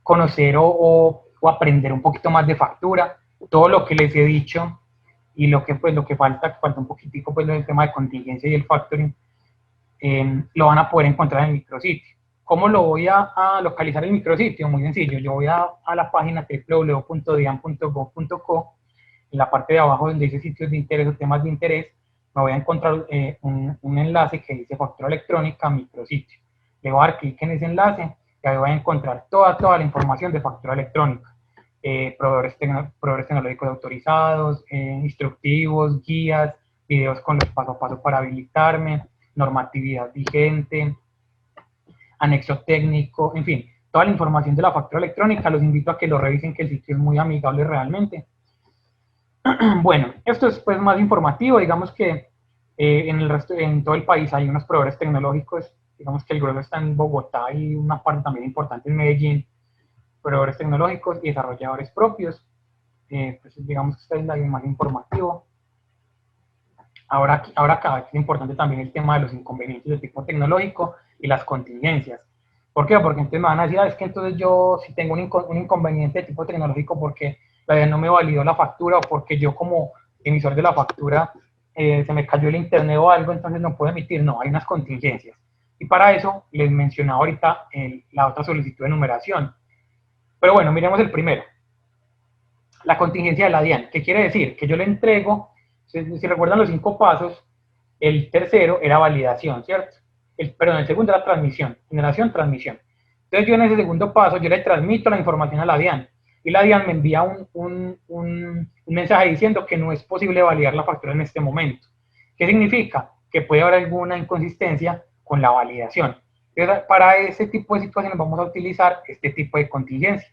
Speaker 2: conocer o aprender un poquito más de factura, todo lo que les he dicho, y lo que falta un poquitico, pues, el tema de contingencia y el factoring, lo van a poder encontrar en el micrositio. ¿Cómo lo voy a localizar el micrositio? Muy sencillo, yo voy a la página www.dian.gov.co, en la parte de abajo donde dice sitios de interés o temas de interés, me voy a encontrar un enlace que dice factura electrónica micrositio. Le voy a dar clic en ese enlace y ahí voy a encontrar toda la información de factura electrónica. Proveedores tecnológicos autorizados, instructivos, guías, videos con los paso a paso para habilitarme, normatividad vigente, anexo técnico, en fin, toda la información de la factura electrónica. Los invito a que lo revisen, que el sitio es muy amigable realmente. Bueno, esto es, pues, más informativo. Digamos que en todo el país hay unos proveedores tecnológicos. Digamos que el grueso está en Bogotá y una parte también importante en Medellín, proveedores tecnológicos y desarrolladores propios. Pues digamos que este es el más informativo. Ahora acá es importante también el tema de los inconvenientes de tipo tecnológico y las contingencias. ¿Por qué? Porque entonces me van a decir, es que entonces yo si tengo un inconveniente de tipo tecnológico porque la DIAN no me validó la factura, o porque yo como emisor de la factura se me cayó el internet o algo, entonces no puedo emitir. No, hay unas contingencias. Y para eso les mencionaba ahorita la otra solicitud de numeración. Pero bueno, miremos el primero. La contingencia de la DIAN. ¿Qué quiere decir? Que yo le entrego, si recuerdan los 5 pasos, el tercero era validación, ¿cierto? El segundo era transmisión, generación, transmisión. Entonces yo en ese segundo paso, yo le transmito la información a la DIAN, y la DIAN me envía un mensaje diciendo que no es posible validar la factura en este momento. ¿Qué significa? Que puede haber alguna inconsistencia con la validación. Entonces, para ese tipo de situaciones vamos a utilizar este tipo de contingencia.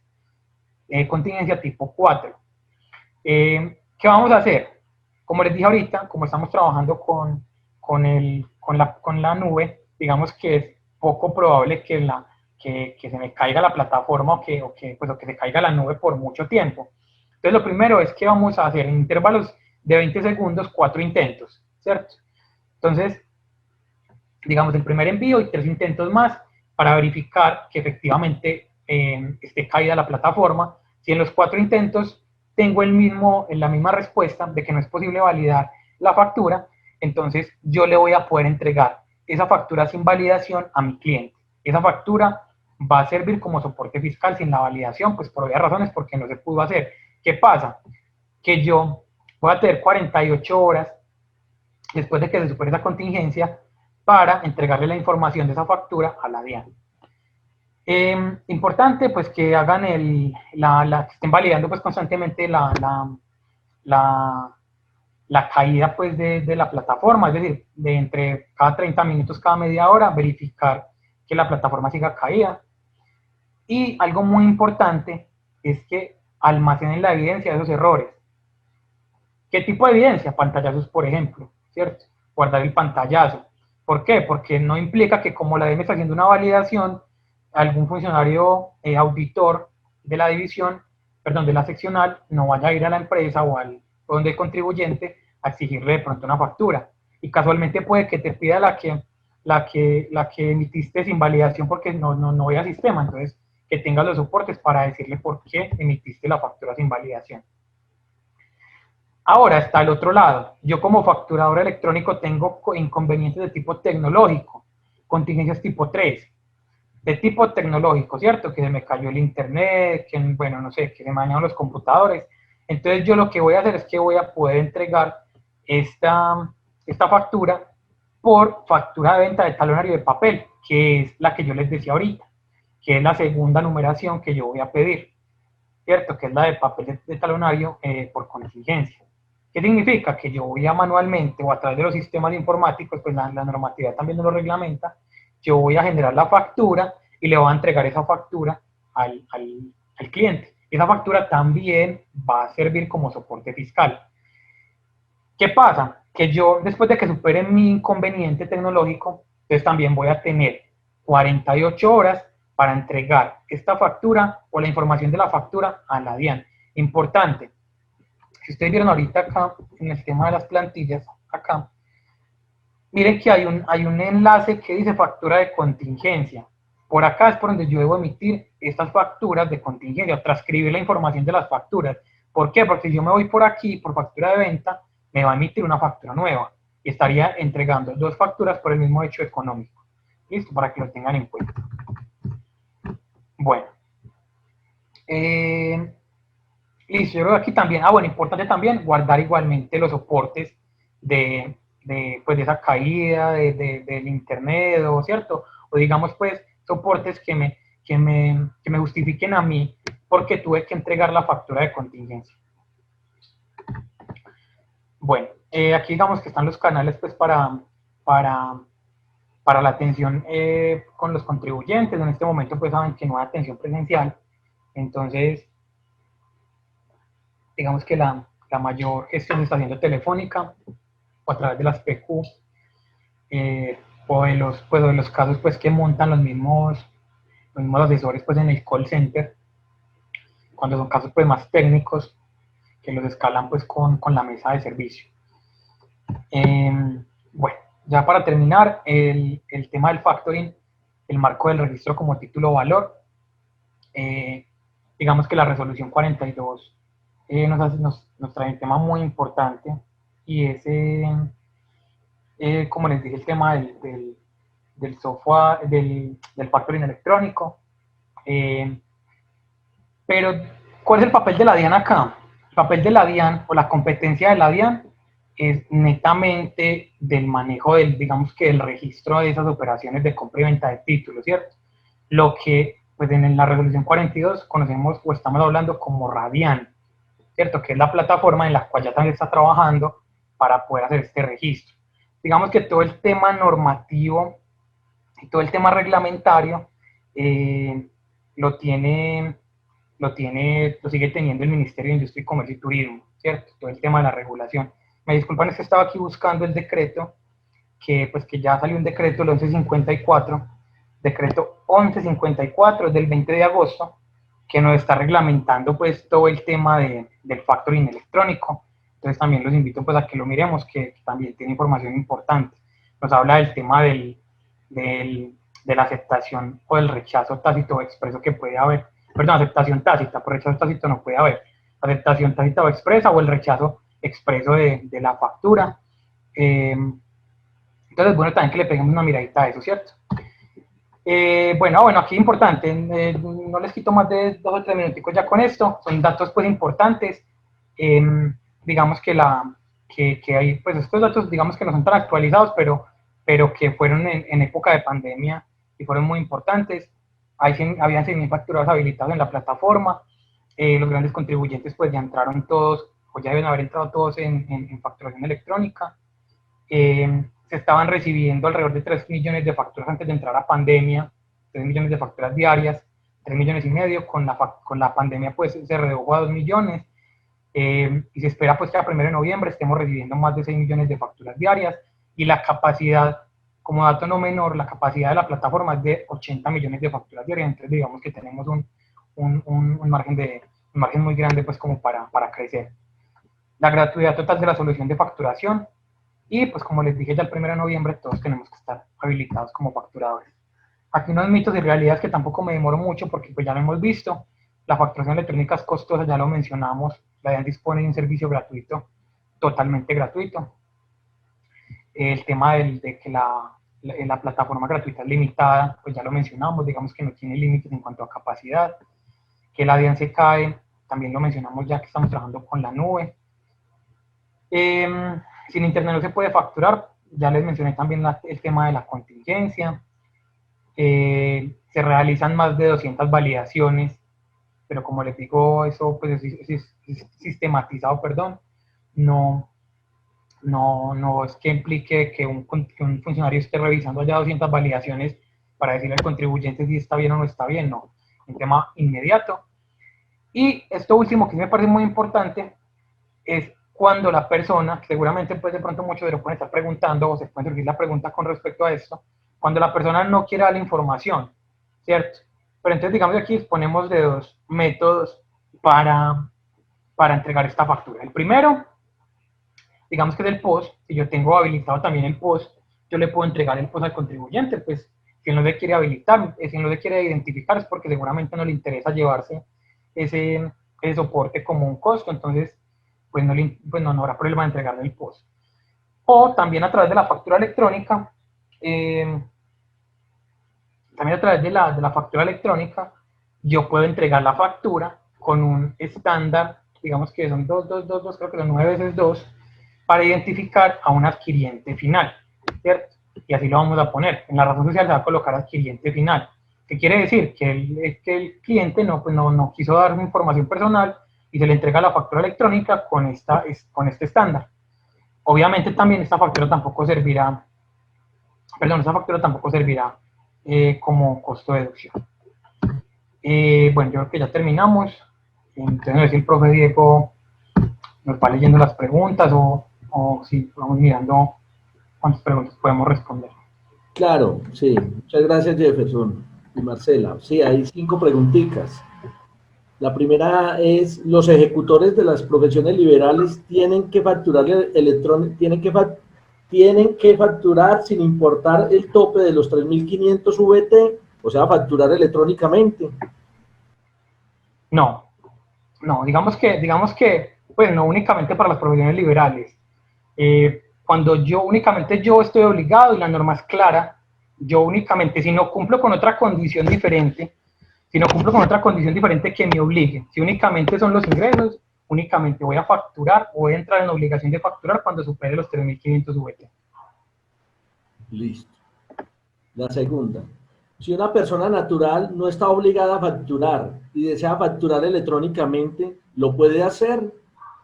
Speaker 2: Contingencia tipo 4. ¿Qué vamos a hacer? Como les dije ahorita, como estamos trabajando con la nube, digamos que es poco probable que se me caiga la plataforma, o que se caiga la nube por mucho tiempo. Entonces, lo primero es que vamos a hacer en intervalos de 20 segundos 4 intentos, ¿cierto? Entonces, digamos, el primer envío y 3 intentos más para verificar que efectivamente esté caída la plataforma. Si en los 4 intentos tengo la misma respuesta de que no es posible validar la factura, entonces yo le voy a poder entregar esa factura sin validación a mi cliente. Esa factura va a servir como soporte fiscal sin la validación, pues por obvias razones, porque no se pudo hacer. ¿Qué pasa? Que yo voy a tener 48 horas después de que se supere esa contingencia para entregarle la información de esa factura a la DIAN. Importante, pues, que hagan que estén validando, pues, constantemente la caída, pues, de la plataforma, es decir, de entre cada 30 minutos, cada media hora, verificar que la plataforma siga caída. Y algo muy importante es que almacenen la evidencia de esos errores. ¿Qué tipo de evidencia? Pantallazos, por ejemplo, ¿cierto? Guardar el pantallazo. ¿Por qué? Porque no implica que, como la DM está haciendo una validación, algún funcionario auditor de la división, perdón, de la seccional, no vaya a ir a la empresa o donde el contribuyente a exigirle de pronto una factura. Y casualmente puede que te pida la que emitiste sin validación, porque no voy al sistema. Entonces, que tengas los soportes para decirle por qué emitiste la factura sin validación. Ahora está el otro lado. Yo como facturador electrónico tengo inconvenientes de tipo tecnológico, contingencias tipo 3 de tipo tecnológico, ¿cierto? Que se me cayó el internet, que, bueno, no sé, que se me dañaron los computadores. Entonces yo lo que voy a hacer es que voy a poder entregar esta factura por factura de venta de talonario de papel, que es la que yo les decía ahorita, que es la segunda numeración que yo voy a pedir, ¿cierto? Que es la de papel de talonario por contingencia. ¿Qué significa? Que yo voy a manualmente o a través de los sistemas informáticos, pues la normatividad también lo reglamenta, yo voy a generar la factura y le voy a entregar esa factura al cliente. Esa factura también va a servir como soporte fiscal. ¿Qué pasa? Que yo, después de que supere mi inconveniente tecnológico, entonces también voy a tener 48 horas para entregar esta factura o la información de la factura a la DIAN. Importante, si ustedes vieron ahorita acá, en el tema de las plantillas, acá, miren que hay un enlace que dice factura de contingencia. Por acá es por donde yo debo emitir estas facturas de contingencia, transcribir la información de las facturas. ¿Por qué? Porque si yo me voy por aquí, por factura de venta, me va a emitir una factura nueva y estaría entregando dos facturas por el mismo hecho económico. Listo, para que lo tengan en cuenta. Bueno. Listo, yo creo que aquí también, bueno, importante también guardar igualmente los soportes pues de esa caída del internet, o cierto, o digamos pues soportes que me justifiquen a mí porque tuve que entregar la factura de contingencia. Bueno, aquí digamos que están los canales pues para la atención con los contribuyentes. En este momento pues saben que no hay atención presencial, entonces digamos que la mayor gestión se está haciendo telefónica o a través de las PQ, o de los casos pues que montan los mismos asesores pues en el call center, cuando son casos pues más técnicos, que los escalan pues con la mesa de servicio. Bueno, ya para terminar, el tema del factoring, el marco del registro como título valor, digamos que la resolución 42 nos trae un tema muy importante, y es, como les dije, el tema del software, del factoring electrónico. Pero, ¿cuál es el papel de la DIAN acá? El papel de la DIAN, o la competencia de la DIAN, es netamente del manejo digamos que del registro de esas operaciones de compra y venta de títulos, ¿cierto? Lo que, pues en la resolución 42 conocemos o estamos hablando como Radian, ¿cierto? Que es la plataforma en la cual ya también está trabajando para poder hacer este registro. Digamos que todo el tema normativo y todo el tema reglamentario lo sigue teniendo el Ministerio de Industria, Comercio y Turismo, ¿cierto? Todo el tema de la regulación. Me disculpan, es que estaba aquí buscando el decreto, que ya salió un decreto, el 1154, decreto 1154 del 20 de agosto, que nos está reglamentando pues todo el tema del factoring electrónico. Entonces también los invito pues a que lo miremos, que también tiene información importante. Nos habla del tema de la aceptación o del rechazo tácito o expreso que puede haber. Perdón, aceptación tácita, por rechazo tácito no puede haber. Aceptación tácita o expresa, o el rechazo expreso de la factura. Entonces, bueno, también que le peguemos una miradita a eso, ¿cierto? Bueno, aquí importante, no les quito más de 2 o 3 minuticos ya con esto, son datos pues importantes. Digamos que hay, pues estos datos digamos que no son tan actualizados, pero que fueron en época de pandemia y fueron muy importantes. Habían 6.000 facturados habilitados en la plataforma, los grandes contribuyentes pues ya entraron todos, o ya deben haber entrado todos en facturación electrónica. Se estaban recibiendo alrededor de 3 millones de facturas antes de entrar a pandemia, 3 millones de facturas diarias, 3 millones y medio, con la pandemia pues se redujo a 2 millones, y se espera pues que a 1 de noviembre estemos recibiendo más de 6 millones de facturas diarias, y la capacidad, como dato no menor, la capacidad de la plataforma es de 80 millones de facturas diarias. Entonces digamos que tenemos un margen muy grande pues como para crecer. La gratuidad total de la solución de facturación, y pues como les dije ya el 1 de noviembre todos tenemos que estar habilitados como facturadores. Aquí unos mitos y realidades que tampoco me demoro mucho porque pues ya lo hemos visto. La facturación electrónica es costosa, ya lo mencionamos. La DIAN dispone de un servicio gratuito totalmente gratuito. El tema de que la plataforma gratuita es limitada, pues ya lo mencionamos, digamos que no tiene límites en cuanto a capacidad. Que la DIAN se cae, también lo mencionamos ya que estamos trabajando con la nube. Sin internet no se puede facturar, ya les mencioné también el tema de la contingencia. Se realizan más de 200 validaciones, pero como les digo, eso pues es sistematizado, perdón, no es que implique que un funcionario esté revisando ya 200 validaciones para decirle al contribuyente si está bien o no está bien, no, un tema inmediato. Y esto último que me parece muy importante es cuando la persona, seguramente pues de pronto muchos de los pueden estar preguntando o se puede surgir la pregunta con respecto a esto, cuando la persona no quiere dar la información, ¿cierto? Pero entonces digamos que aquí disponemos de dos métodos para entregar esta factura. El primero, digamos que es el POS. Si yo tengo habilitado también el POS, yo le puedo entregar el POS al contribuyente, pues si él no le quiere habilitar, si él no le quiere identificar es porque seguramente no le interesa llevarse ese soporte como un costo, entonces pues no habrá problema de entregarle el POS. O también a través de la factura electrónica, yo puedo entregar la factura con un estándar, digamos que son 2, creo que son 9 veces 2, para identificar a un adquiriente final, ¿cierto? Y así lo vamos a poner. En la razón social se va a colocar adquiriente final. ¿Qué quiere decir? Que el cliente no quiso dar información personal y se le entrega la factura electrónica con este estándar. Obviamente también esta factura tampoco servirá como costo de deducción. Bueno, yo creo que ya terminamos. Entonces, no sé si el profe Diego nos va leyendo las preguntas o si vamos mirando cuántas preguntas podemos responder.
Speaker 1: Claro, sí. Muchas gracias, Jefferson y Marcela. Sí, hay 5 preguntitas. La primera es, ¿los ejecutores de las profesiones liberales tienen que facturar tienen que facturar sin importar el tope de los 3.500 VT? O sea, facturar electrónicamente.
Speaker 2: No, digamos que, pues no únicamente para las profesiones liberales. Cuando únicamente yo estoy obligado y la norma es clara, yo únicamente, si no cumplo con otra condición diferente que me obligue, si únicamente son los ingresos, únicamente voy a facturar, voy a entrar en la obligación de facturar cuando supere los 3.500 VT.
Speaker 1: Listo. La segunda. Si una persona natural no está obligada a facturar y desea facturar electrónicamente, ¿lo puede hacer?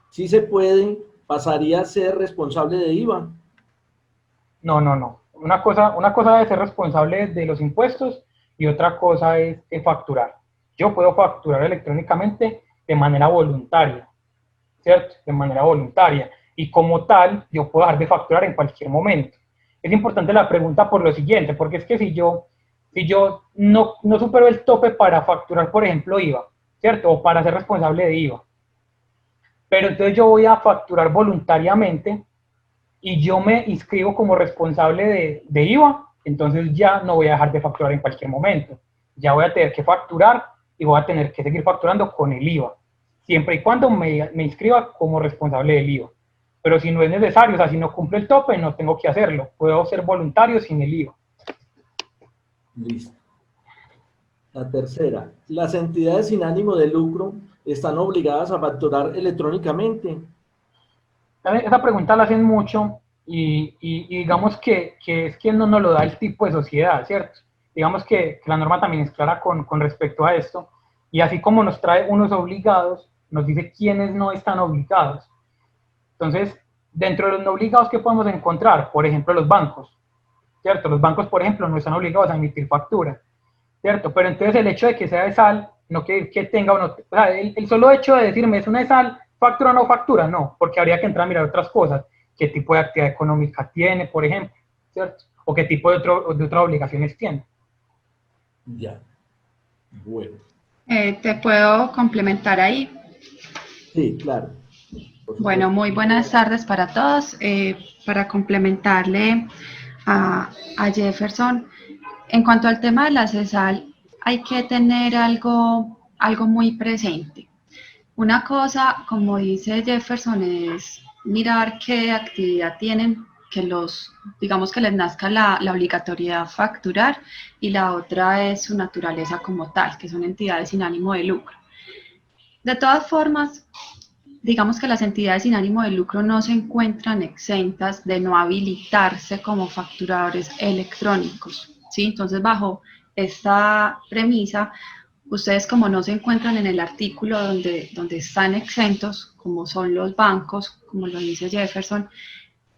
Speaker 1: Si se puede, pasaría a ser responsable de IVA.
Speaker 2: No. Una cosa es ser responsable de los impuestos y otra cosa es facturar. Yo puedo facturar electrónicamente de manera voluntaria, ¿cierto? De manera voluntaria. Y como tal, yo puedo dejar de facturar en cualquier momento. Es importante la pregunta por lo siguiente, porque es que si yo no supero el tope para facturar, por ejemplo, IVA, ¿cierto? O para ser responsable de IVA, pero entonces yo voy a facturar voluntariamente y yo me inscribo como responsable de IVA, entonces ya no voy a dejar de facturar en cualquier momento. Ya voy a tener que facturar y voy a tener que seguir facturando con el IVA, siempre y cuando me inscriba como responsable del IVA. Pero si no es necesario, o sea, si no cumple el tope, no tengo que hacerlo. Puedo ser voluntario sin el IVA.
Speaker 1: Listo. La tercera, ¿las entidades sin ánimo de lucro están obligadas a facturar electrónicamente?
Speaker 2: Esa pregunta la hacen mucho y digamos que es que no nos lo da el tipo de sociedad, ¿cierto? Digamos que la norma también es clara con respecto a esto, y así como nos trae unos obligados, nos dice quiénes no están obligados. Entonces, dentro de los no obligados, ¿qué podemos encontrar? Por ejemplo, los bancos, ¿cierto? Los bancos, por ejemplo, no están obligados a emitir factura, ¿cierto? Pero entonces el hecho de que sea de sal, no que tenga o no, o sea, el solo hecho de decirme es una de sal, factura o no factura, no, porque habría que entrar a mirar otras cosas, qué tipo de actividad económica tiene, por ejemplo, ¿cierto? O qué tipo de otras obligaciones tiene.
Speaker 1: Ya. Bueno.
Speaker 3: ¿Te puedo complementar ahí?
Speaker 1: Sí, claro.
Speaker 3: Bueno, muy buenas tardes para todos. Para complementarle a Jefferson, en cuanto al tema de la CESAL, hay que tener algo muy presente. Una cosa, como dice Jefferson, es mirar qué actividad tienen, que digamos que les nazca la obligatoriedad facturar, y la otra es su naturaleza como tal, que son entidades sin ánimo de lucro. De todas formas, digamos que las entidades sin ánimo de lucro no se encuentran exentas de no habilitarse como facturadores electrónicos, ¿sí? Entonces, bajo esta premisa, ustedes, como no se encuentran en el artículo donde están exentos, como son los bancos, como lo dice Jefferson,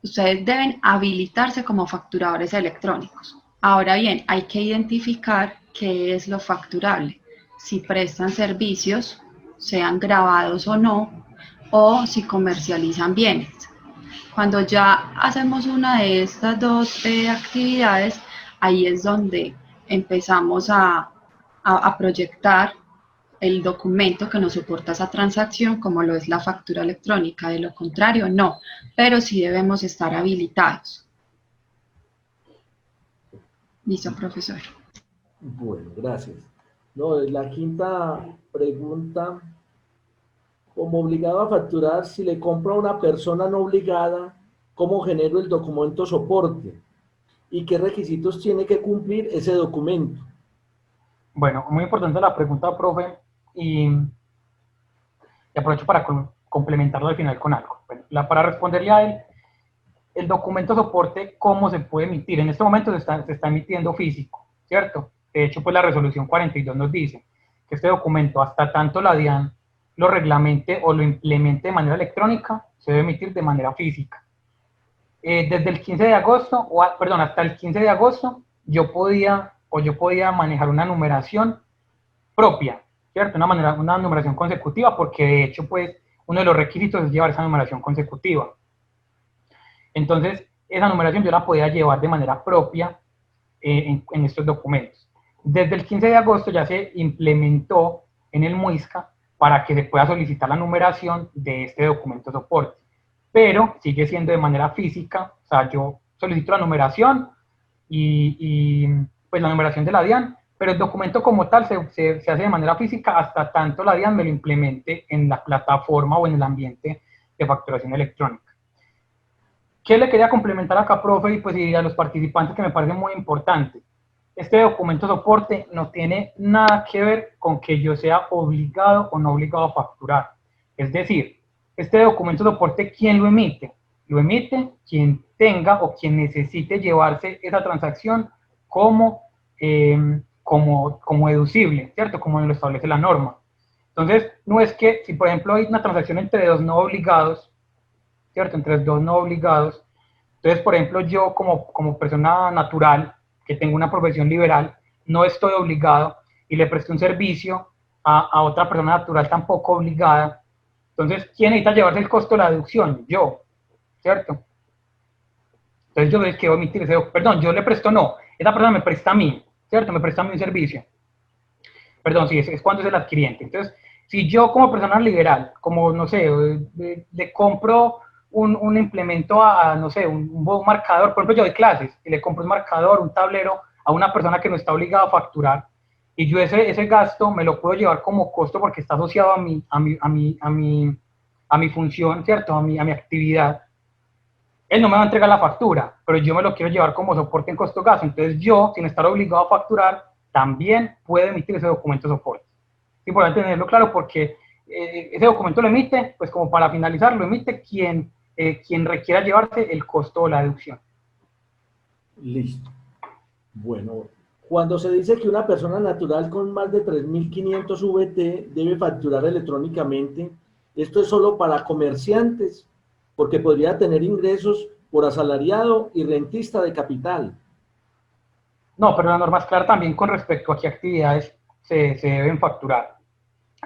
Speaker 3: ustedes deben habilitarse como facturadores electrónicos. Ahora bien, hay que identificar qué es lo facturable, si prestan servicios, sean grabados o no, o si comercializan bienes. Cuando ya hacemos una de estas dos actividades, ahí es donde empezamos a proyectar el documento que nos soporta esa transacción, como lo es la factura electrónica. De lo contrario, no, pero sí debemos estar habilitados. Listo, profesor.
Speaker 1: Bueno, gracias. No, la quinta pregunta, como obligado a facturar, si le compro a una persona no obligada, ¿cómo genero el documento soporte? ¿Y qué requisitos tiene que cumplir ese documento?
Speaker 2: Bueno, muy importante la pregunta, profe, y aprovecho para complementarlo al final con algo. Bueno, para responderle a él, el documento soporte, ¿cómo se puede emitir? En este momento se está emitiendo físico, ¿cierto? De hecho, pues la resolución 42 nos dice que este documento, hasta tanto la DIAN lo reglamente o lo implemente de manera electrónica, se debe emitir de manera física. Desde el 15 de agosto, hasta el 15 de agosto, yo podía manejar una numeración propia, ¿cierto? Una numeración consecutiva, porque de hecho, pues, uno de los requisitos es llevar esa numeración consecutiva. Entonces, esa numeración yo la podía llevar de manera propia en estos documentos. Desde el 15 de agosto ya se implementó en el MUISCA para que se pueda solicitar la numeración de este documento soporte, pero sigue siendo de manera física. O sea, yo solicito la numeración y pues la numeración de la DIAN, pero el documento como tal se hace de manera física hasta tanto la DIAN me lo implemente en la plataforma o en el ambiente de facturación electrónica. ¿Qué le quería complementar acá, profe, y a los participantes, que me parece muy importante? Este documento soporte no tiene nada que ver con que yo sea obligado o no obligado a facturar. Es decir, este documento soporte, ¿quién lo emite? Lo emite quien tenga o quien necesite llevarse esa transacción como deducible, ¿cierto? Como lo establece la norma. Entonces, no es que si, por ejemplo, hay una transacción entre dos no obligados, ¿cierto? Entre dos no obligados. Entonces, por ejemplo, yo como persona natural, que tengo una profesión liberal, no estoy obligado y le presto un servicio a otra persona natural tampoco obligada. Entonces, ¿quién necesita llevarse el costo de la deducción? Yo, ¿cierto? Entonces, yo les quiero emitir ese, perdón, yo le presto, no, esa persona me presta a mí, ¿cierto? Me presta a mí un servicio. Perdón, sí, es cuando es el adquiriente. Entonces, si yo como persona liberal, como, no sé, le compro un implemento no sé, un marcador, por ejemplo, yo doy clases y le compro un marcador, un tablero a una persona que no está obligada a facturar, y yo ese gasto me lo puedo llevar como costo porque está asociado a mi función, ¿cierto? A mi actividad. Él no me va a entregar la factura, pero yo me lo quiero llevar como soporte en costo-gasto. Entonces yo, sin estar obligado a facturar, también puedo emitir ese documento de soporte. Es importante tenerlo claro porque ese documento lo emite, pues como para finalizar, lo emite quien requiera llevarse el costo o la deducción.
Speaker 1: Listo. Bueno, cuando se dice que una persona natural con más de 3.500 VT debe facturar electrónicamente, esto es solo para comerciantes, porque podría tener ingresos por asalariado y rentista de capital.
Speaker 2: No, pero la norma es clara también con respecto a qué actividades se deben facturar.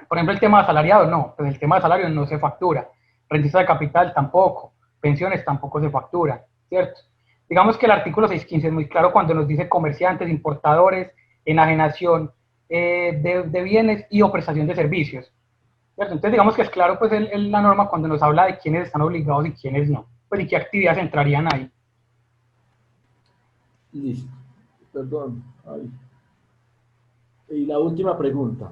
Speaker 2: Por ejemplo, el tema de asalariado, no, pues el tema de salario no se factura. Rentista de capital tampoco, pensiones tampoco se facturan, ¿cierto? Digamos que el artículo 615 es muy claro cuando nos dice comerciantes, importadores, enajenación de bienes y o prestación de servicios, ¿cierto? Entonces digamos que es claro pues la norma cuando nos habla de quiénes están obligados y quiénes no, pues y qué actividades entrarían ahí.
Speaker 1: Listo. Perdón. Ay. Y la última pregunta.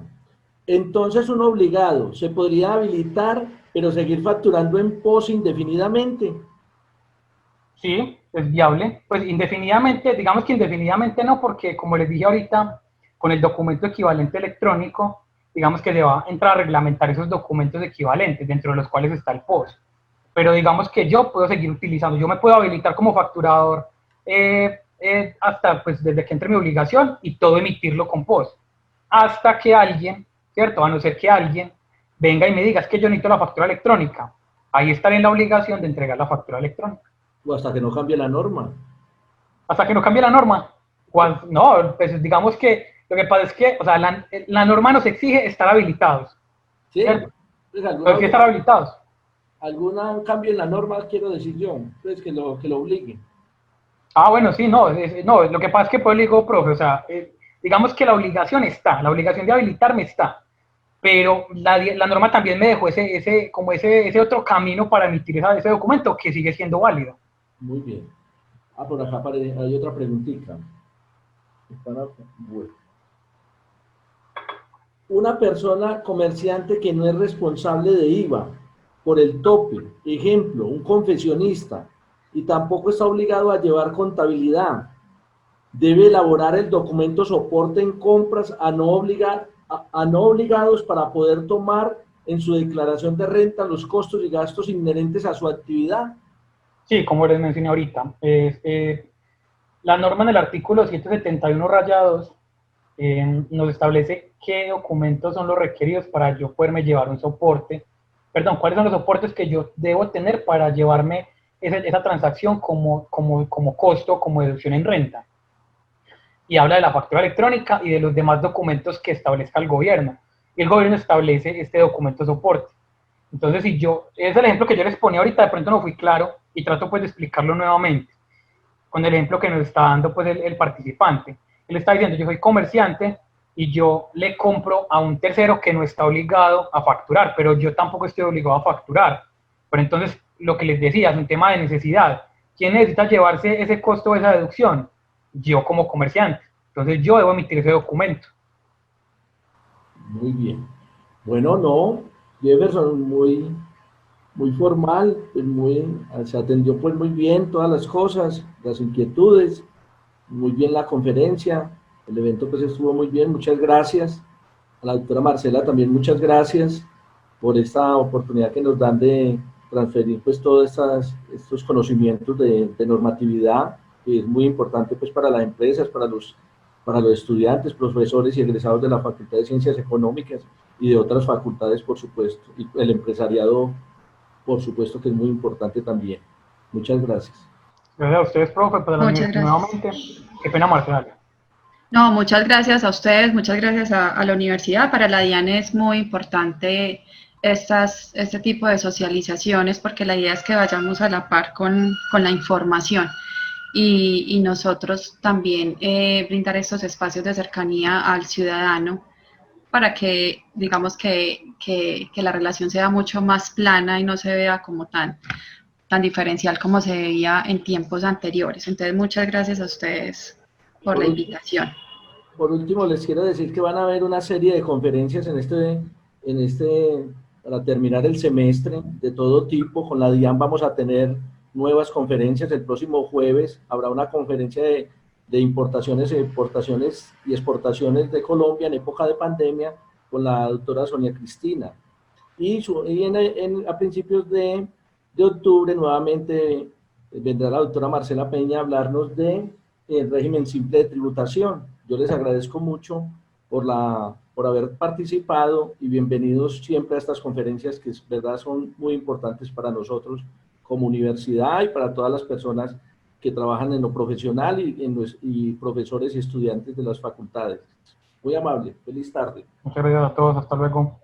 Speaker 1: Entonces, un obligado se podría habilitar pero seguir facturando en POS indefinidamente.
Speaker 2: Sí, es viable. Pues indefinidamente, digamos que indefinidamente no, porque como les dije ahorita, con el documento equivalente electrónico, digamos que se va a entrar a reglamentar esos documentos equivalentes, dentro de los cuales está el POS. Pero digamos que yo puedo seguir utilizando, yo me puedo habilitar como facturador hasta pues desde que entre mi obligación y todo emitirlo con POS. Hasta que alguien, ¿cierto? A no ser que alguien venga y me diga, es que yo necesito la factura electrónica. Ahí estaré en la obligación de entregar la factura electrónica.
Speaker 1: O hasta que no cambie la norma.
Speaker 2: Hasta que no cambie la norma. No, pues digamos que lo que pasa es que, o sea, la norma nos exige estar habilitados.
Speaker 1: ¿Sí?
Speaker 2: ¿Cierto?
Speaker 1: Pues
Speaker 2: Pero sí estar habilitados.
Speaker 1: un cambio en la norma, quiero decir yo, pues que lo obligue.
Speaker 2: Ah, bueno, sí, no, no, lo que pasa es que pues le digo, profe, o sea, digamos que la obligación está, la obligación de habilitarme está, pero la norma también me dejó ese otro camino para emitir ese documento que sigue siendo válido.
Speaker 1: Muy bien. Ah, por acá hay otra preguntita. Bueno. Una persona comerciante que no es responsable de IVA por el tope, ejemplo, un confeccionista, y tampoco está obligado a llevar contabilidad, debe elaborar el documento soporte en compras a no obligados para poder tomar en su declaración de renta los costos y gastos inherentes a su actividad.
Speaker 2: Sí, como les mencioné ahorita, la norma en el artículo 171-2 nos establece qué documentos son los requeridos para yo poderme llevar un soporte, perdón, cuáles son los soportes que yo debo tener para llevarme esa transacción como costo, como deducción en renta. Y habla de la factura electrónica y de los demás documentos que establezca el gobierno. Y el gobierno establece este documento soporte. Entonces, si yo, es el ejemplo que yo les ponía ahorita, de pronto no fui claro y trato pues de explicarlo nuevamente, con el ejemplo que nos está dando pues el participante. Él está diciendo, yo soy comerciante y yo le compro a un tercero que no está obligado a facturar, pero yo tampoco estoy obligado a facturar. Pero entonces, lo que les decía, es un tema de necesidad. ¿Quién necesita llevarse ese costo de esa deducción? Yo como comerciante. Entonces, yo debo emitir ese documento.
Speaker 1: Muy bien. Bueno, no, Jefferson, muy formal, pues se atendió pues muy bien todas las cosas, las inquietudes, muy bien la conferencia, el evento pues estuvo muy bien, muchas gracias. A la doctora Marcela también muchas gracias por esta oportunidad que nos dan de transferir pues todos estos conocimientos de normatividad, que es muy importante pues para las empresas, para los estudiantes, profesores y egresados de la Facultad de Ciencias Económicas y de otras facultades, por supuesto, y el empresariado, por supuesto, que es muy importante también. Muchas gracias.
Speaker 2: Gracias a ustedes, profe, por la universidad nuevamente. Qué pena, Marcela.
Speaker 3: No, muchas gracias a ustedes, muchas gracias a la universidad. Para la DIAN es muy importante este tipo de socializaciones porque la idea es que vayamos a la par con la información y nosotros también brindar estos espacios de cercanía al ciudadano para que digamos que la relación sea mucho más plana y no se vea como tan diferencial como se veía en tiempos anteriores. Entonces, muchas gracias a ustedes por la invitación.
Speaker 1: Por último, les quiero decir que van a haber una serie de conferencias para terminar el semestre de todo tipo. Con la DIAN vamos a tener nuevas conferencias. El próximo jueves habrá una conferencia de importaciones, exportaciones y exportaciones de Colombia en época de pandemia con la doctora Sonia Cristina. Y a principios de octubre nuevamente vendrá la doctora Marcela Peña a hablarnos del régimen simple de tributación. Yo les agradezco mucho por haber participado y bienvenidos siempre a estas conferencias que es verdad son muy importantes para nosotros como universidad y para todas las personas que trabajan en lo profesional y profesores y estudiantes de las facultades. Muy amable, feliz tarde.
Speaker 2: Muchas gracias a todos, hasta luego.